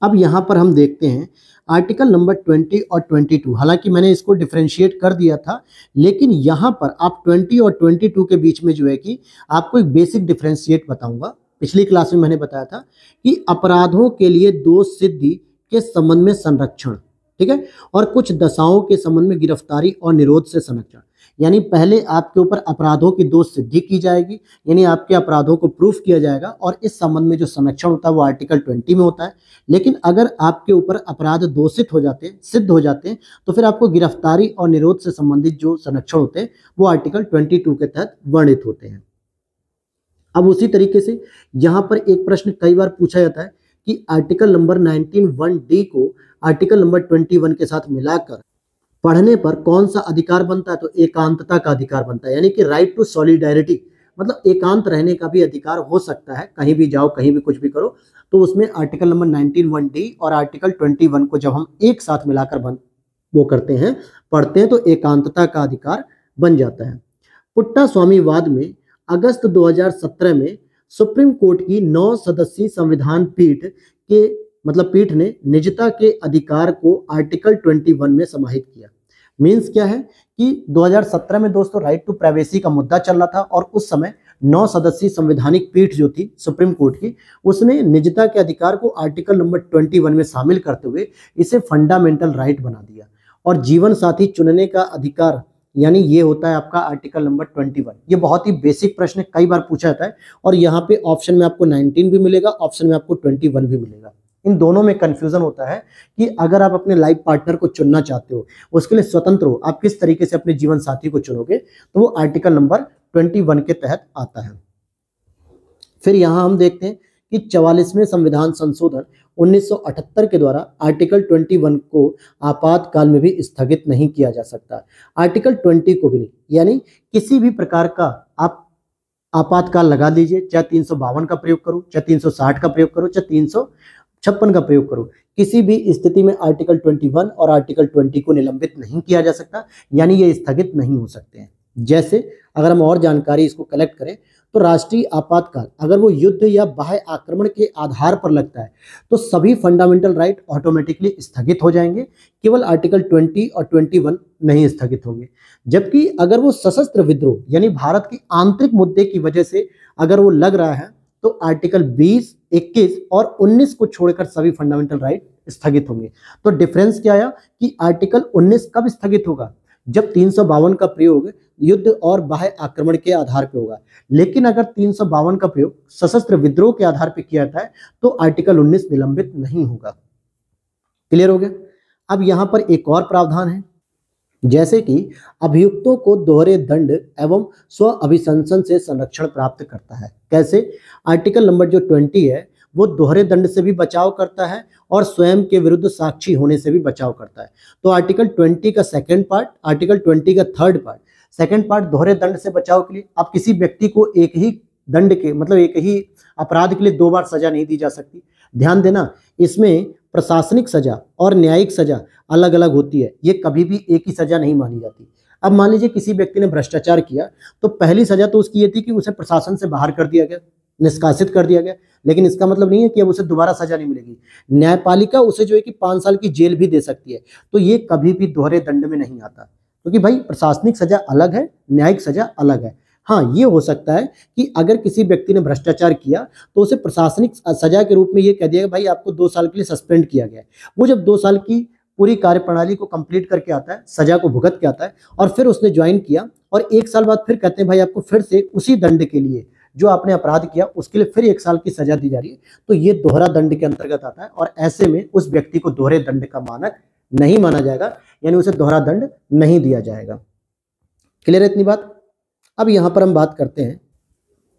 अब यहाँ पर हम देखते हैं आर्टिकल नंबर 20 और 22, हालांकि मैंने इसको डिफ्रेंशिएट कर दिया था, लेकिन यहाँ पर आप 20 और 22 के बीच में जो है कि आपको एक बेसिक डिफ्रेंशिएट बताऊंगा। पिछली क्लास में मैंने बताया था कि अपराधों के लिए दोष सिद्धि के संबंध में संरक्षण, ठीक है, और कुछ दशाओं के संबंध में गिरफ्तारी और निरोध से संरक्षण। यानी पहले आपके ऊपर अपराधों की दोष सिद्धि की जाएगी, यानी आपके अपराधों को प्रूफ किया जाएगा, और इस संबंध में जो संरक्षण होता है वो आर्टिकल 20 में होता है। लेकिन अगर आपके ऊपर अपराध दोषित हो जाते हैं, सिद्ध हो जाते हैं, तो फिर आपको गिरफ्तारी और निरोध से संबंधित जो संरक्षण होते हैं वो आर्टिकल 22 के तहत वर्णित होते हैं। अब उसी तरीके से यहाँ पर एक प्रश्न कई बार पूछा जाता है कि आर्टिकल नंबर 19(1)(d) को आर्टिकल नंबर 21 के साथ मिलाकर पढ़ने पर कौन सा अधिकार बनता है, तो एकांतता का अधिकार बनता है, यानी कि राइट टू सॉलिडेरिटी, मतलब एकांत रहने का भी अधिकार हो सकता है, कहीं भी जाओ कहीं भी कुछ भी करो। तो उसमें आर्टिकल नंबर 19(1)(d) और आर्टिकल 21 को जब हम एक साथ मिलाकर वो करते हैं, पढ़ते हैं, तो एकांतता का अधिकार बन जाता है। पुट्टा स्वामीवाद में अगस्त 2017 में सुप्रीम कोर्ट की 9 सदस्यीय संविधान पीठ ने निजता के अधिकार को आर्टिकल 21 में समाहित किया। मीन्स क्या है कि 2017 में दोस्तों राइट टू प्राइवेसी का मुद्दा चल रहा था, और उस समय 9 सदस्यीय संवैधानिक पीठ जो थी सुप्रीम कोर्ट की, उसने निजता के अधिकार को आर्टिकल नंबर 21 में शामिल करते हुए इसे फंडामेंटल राइट बना दिया। और जीवन साथी चुनने का अधिकार, यानी ये होता है आपका आर्टिकल नंबर 21। ये बहुत ही बेसिक प्रश्न कई बार पूछा जाता है, और यहाँ पे ऑप्शन में आपको 19 भी मिलेगा, ऑप्शन में आपको 21 भी मिलेगा। इन दोनों में कंफ्यूजन होता है कि अगर आप अपने लाइफ पार्टनर को चुनना चाहते हो, उसके लिए स्वतंत्र हो, आप किस तरीके से अपने जीवन साथी को चुनोगे, तो वो आर्टिकल नंबर 21 के तहत आता है। फिर यहाँ हम देखते हैं कि 44वें संविधान संशोधन 1978 के द्वारा आर्टिकल 21 को आपातकाल में भी स्थगित नहीं किया जा सकता, आर्टिकल 20 को भी नहीं। यानी किसी भी प्रकार का आप आपातकाल लगा लीजिए, चाहे 352 का प्रयोग करो, चाहे 360 का प्रयोग करो, चाहे 356 का प्रयोग करो, किसी भी स्थिति में आर्टिकल 21 और आर्टिकल 20 को निलंबित नहीं किया जा सकता, यानी ये स्थगित नहीं हो सकते हैं। जैसे अगर हम और जानकारी इसको कलेक्ट करें, तो राष्ट्रीय आपातकाल अगर वो युद्ध या बाह्य आक्रमण के आधार पर लगता है, तो सभी फंडामेंटल राइट ऑटोमेटिकली स्थगित हो जाएंगे, केवल आर्टिकल 20 और 21 नहीं स्थगित होंगे। जबकि अगर वो सशस्त्र विद्रोह यानी भारत की आंतरिक मुद्दे की वजह से अगर वो लग रहा है, तो आर्टिकल 20, 21 और 19 को छोड़कर सभी फंडामेंटल राइट स्थगित होंगे। तो डिफरेंस क्या आया कि आर्टिकल 19 कब स्थगित होगा, जब 352 का प्रयोग युद्ध और बाह्य आक्रमण के आधार पर होगा। लेकिन अगर 352 का प्रयोग सशस्त्र विद्रोह के आधार पर किया जाता है, तो आर्टिकल 19 निलंबित नहीं होगा। क्लियर हो गया। अब यहां पर एक और प्रावधान है, जैसे कि अभियुक्तों को दोहरे दंड एवं स्व अभिशंसन से संरक्षण प्राप्त करता है। कैसे? आर्टिकल नंबर जो 20 है वो दोहरे दंड से भी बचाव करता है और स्वयं के विरुद्ध साक्षी होने से भी बचाव करता है। तो आर्टिकल 20 का सेकंड पार्ट, आर्टिकल 20 का थर्ड पार्ट, सेकंड पार्ट दोहरे दंड से बचाव के लिए। अब किसी व्यक्ति को एक ही दंड के मतलब एक ही अपराध के लिए 2 बार सजा नहीं दी जा सकती। ध्यान देना, इसमें प्रशासनिक सजा और न्यायिक सजा अलग अलग होती है, ये कभी भी एक ही सजा नहीं मानी जाती। अब मान लीजिए किसी व्यक्ति ने भ्रष्टाचार किया, तो पहली सजा तो उसकी ये थी कि उसे प्रशासन से बाहर कर दिया गया, निष्कासित कर दिया गया, लेकिन इसका मतलब नहीं है कि अब उसे दोबारा सजा नहीं मिलेगी। न्यायपालिका उसे जो है कि 5 साल की जेल भी दे सकती है। तो ये कभी भी दोहरे दंड में नहीं आता, क्योंकि भाई प्रशासनिक सजा अलग है, न्यायिक सजा अलग है। हाँ, ये हो सकता है कि अगर किसी व्यक्ति ने भ्रष्टाचार किया तो उसे प्रशासनिक सजा के रूप में ये कह दिया भाई आपको 2 साल के लिए सस्पेंड किया गया है। वो जब 2 साल की पूरी कार्यप्रणाली को कंप्लीट करके आता है, सजा को भुगत के आता है, और फिर उसने ज्वाइन किया और 1 साल बाद फिर कहते हैं भाई आपको फिर से उसी दंड के लिए जो आपने अपराध किया उसके लिए फिर 1 साल की सजा दी जा रही है, तो ये दोहरा दंड के अंतर्गत आता है और ऐसे में उस व्यक्ति को दोहरे दंड का मानक नहीं माना जाएगा, यानी उसे दोहरा दंड नहीं दिया जाएगा। क्लियर है इतनी बात? अब यहाँ पर हम बात करते हैं,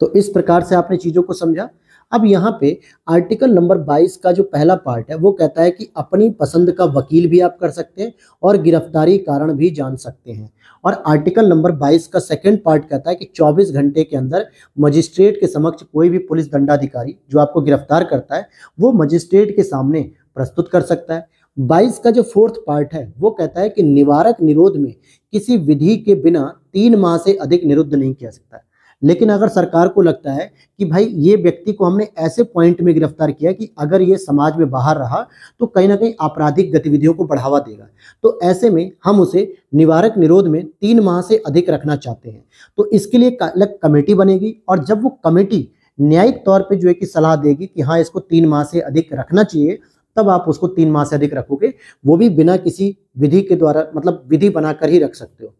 तो इस प्रकार से आपने चीज़ों को समझा। अब यहाँ पे आर्टिकल नंबर 22 का जो पहला पार्ट है वो कहता है कि अपनी पसंद का वकील भी आप कर सकते हैं और गिरफ्तारी कारण भी जान सकते हैं। और आर्टिकल नंबर 22 का सेकंड पार्ट कहता है कि 24 घंटे के अंदर मजिस्ट्रेट के समक्ष कोई भी पुलिस दंडाधिकारी जो आपको गिरफ्तार करता है वो मजिस्ट्रेट के सामने प्रस्तुत कर सकता है। 22 का जो फोर्थ पार्ट है वो कहता है कि निवारक निरोध में किसी विधि के बिना 3 माह से अधिक निरुद्ध नहीं किया सकता। लेकिन अगर सरकार को लगता है कि भाई ये व्यक्ति को हमने ऐसे पॉइंट में गिरफ्तार किया कि अगर ये समाज में बाहर रहा तो कहीं ना कहीं आपराधिक गतिविधियों को बढ़ावा देगा, तो ऐसे में हम उसे निवारक निरोध में 3 माह से अधिक रखना चाहते हैं। तो इसके लिए अलग कमेटी बनेगी और जब वो कमेटी न्यायिक तौर पर जो है कि सलाह देगी कि हाँ इसको 3 माह से अधिक रखना चाहिए, तब आप उसको 3 माह से अधिक रखोगे, वो भी बिना किसी विधि के द्वारा, मतलब विधि बनाकर ही रख सकते हो।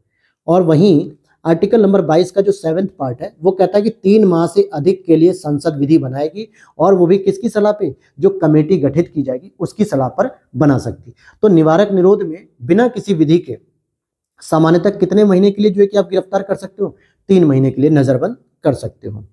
और वहीं आर्टिकल नंबर 22 का जो 7वां पार्ट है वो कहता है कि 3 माह से अधिक के लिए संसद विधि बनाएगी और वो भी किसकी सलाह पे? जो कमेटी गठित की जाएगी उसकी सलाह पर बना सकती। तो निवारक निरोध में बिना किसी विधि के सामान्यतः कितने महीने के लिए जो है कि आप गिरफ्तार कर सकते हो? 3 महीने के लिए नजरबंद कर सकते हो।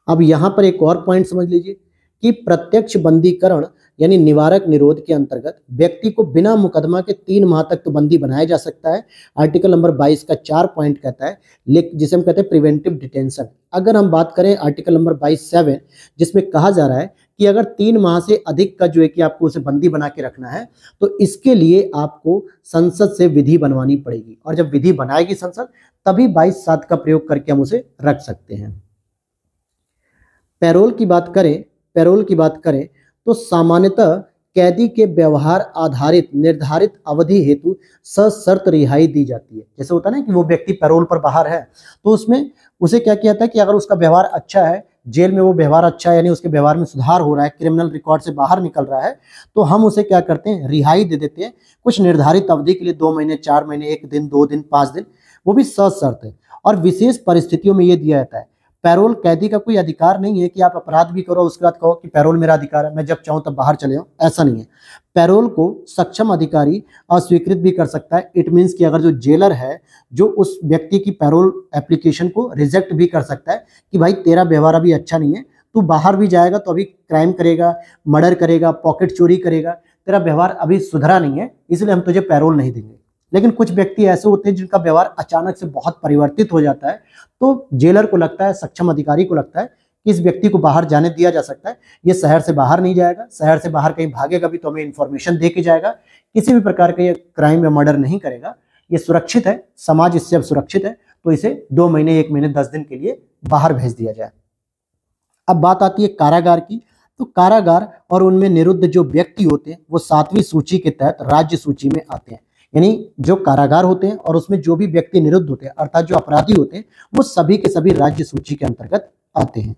अब यहाँ पर एक और पॉइंट समझ लीजिए कि प्रत्यक्ष बंदीकरण यानी निवारक निरोध के अंतर्गत व्यक्ति को बिना मुकदमा के 3 माह तक तो बंदी बनाया जा सकता है। आर्टिकल नंबर 22 का 4 पॉइंट कहता है, जिसे हम कहते हैं प्रिवेंटिव डिटेंशन। अगर हम बात करें आर्टिकल नंबर 22(7) जिसमें कहा जा रहा है कि अगर 3 माह से अधिक का जो है कि आपको उसे बंदी बना के रखना है तो इसके लिए आपको संसद से विधि बनवानी पड़ेगी, और जब विधि बनाएगी संसद तभी 22(7) का प्रयोग करके हम उसे रख सकते हैं। पैरोल की बात करें तो सामान्यतः कैदी के व्यवहार आधारित निर्धारित अवधि हेतु सशर्त रिहाई दी जाती है। जैसे होता है ना कि वो व्यक्ति पैरोल पर बाहर है तो उसमें उसे क्या किया जाता है कि अगर उसका व्यवहार अच्छा है, जेल में वो व्यवहार अच्छा है, यानी उसके व्यवहार में सुधार हो रहा है, क्रिमिनल रिकॉर्ड से बाहर निकल रहा है, तो हम उसे क्या करते हैं? रिहाई दे देते हैं कुछ निर्धारित अवधि के लिए, 2 महीने, 4 महीने, 1 दिन, 2 दिन, 5 दिन, वो भी सशर्त है। और विशेष परिस्थितियों में ये दिया जाता है। पैरोल कैदी का कोई अधिकार नहीं है कि आप अपराध भी करो उसके बाद कहो कि पैरोल मेरा अधिकार है, मैं जब चाहूं तब बाहर चले जाऊं, ऐसा नहीं है। पैरोल को सक्षम अधिकारी अस्वीकृत भी कर सकता है। इट मीन्स कि अगर जो जेलर है जो उस व्यक्ति की पैरोल एप्लीकेशन को रिजेक्ट भी कर सकता है कि भाई तेरा व्यवहार अभी अच्छा नहीं है, तू बाहर भी जाएगा तो अभी क्राइम करेगा, मर्डर करेगा, पॉकेट चोरी करेगा, तेरा व्यवहार अभी सुधरा नहीं है, इसलिए हम तुझे पैरोल नहीं देंगे। लेकिन कुछ व्यक्ति ऐसे होते हैं जिनका व्यवहार अचानक से बहुत परिवर्तित हो जाता है, तो जेलर को लगता है, सक्षम अधिकारी को लगता है कि इस व्यक्ति को बाहर जाने दिया जा सकता है, ये शहर से बाहर नहीं जाएगा, शहर से बाहर कहीं भागेगा भी तो हमें इन्फॉर्मेशन दे के जाएगा, किसी भी प्रकार का ये क्राइम या मर्डर नहीं करेगा, ये सुरक्षित है, समाज इससे अब सुरक्षित है, तो इसे 2 महीने, 1 महीने, 10 दिन के लिए बाहर भेज दिया जाए। अब बात आती है कारागार की। तो कारागार और उनमें निरुद्ध जो व्यक्ति होते हैं वो 7वीं सूची के तहत राज्य सूची में आते हैं। यानी जो कारागार होते हैं और उसमें जो भी व्यक्ति निरुद्ध होते हैं अर्थात जो अपराधी होते हैं वो सभी के सभी राज्य सूची के अंतर्गत आते हैं।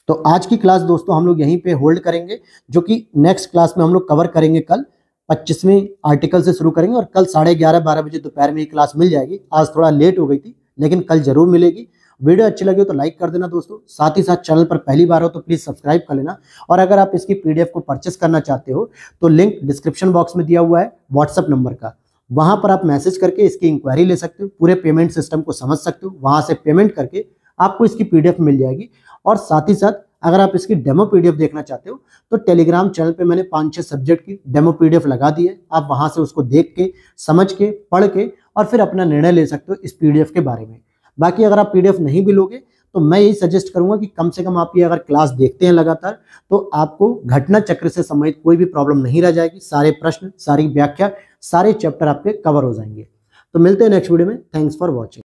तो आज की क्लास दोस्तों हम लोग यहीं पे होल्ड करेंगे, जो कि नेक्स्ट क्लास में हम लोग कवर करेंगे। कल 25वें आर्टिकल से शुरू करेंगे और कल 11:30-12 बजे दोपहर में ये क्लास मिल जाएगी। आज थोड़ा लेट हो गई थी लेकिन कल जरूर मिलेगी। वीडियो अच्छी लगी हो तो लाइक कर देना दोस्तों, साथ ही साथ चैनल पर पहली बार हो तो प्लीज सब्सक्राइब कर लेना। और अगर आप इसकी पीडीएफ को परचेस करना चाहते हो तो लिंक डिस्क्रिप्शन बॉक्स में दिया हुआ है व्हाट्सएप नंबर का, वहां पर आप मैसेज करके इसकी इंक्वायरी ले सकते हो, पूरे पेमेंट सिस्टम को समझ सकते हो, वहां से पेमेंट करके आपको इसकी पीडीएफ मिल जाएगी। और साथ ही साथ अगर आप इसकी डेमो पीडीएफ देखना चाहते हो तो टेलीग्राम चैनल पे मैंने 5-6 सब्जेक्ट की डेमो पीडीएफ लगा दी है, आप वहां से उसको देख के, समझ के, पढ़ के और फिर अपना निर्णय ले सकते हो इस पीडीएफ के बारे में। बाकी अगर आप पीडीएफ नहीं भी लोगे तो मैं यही सजेस्ट करूंगा कि कम से कम आप ये अगर क्लास देखते हैं लगातार तो आपको घटना चक्र से संबंधित कोई भी प्रॉब्लम नहीं रह जाएगी। सारे प्रश्न, सारी व्याख्या, सारे चैप्टर आपके कवर हो जाएंगे। तो मिलते हैं नेक्स्ट वीडियो में। Thanks for watching.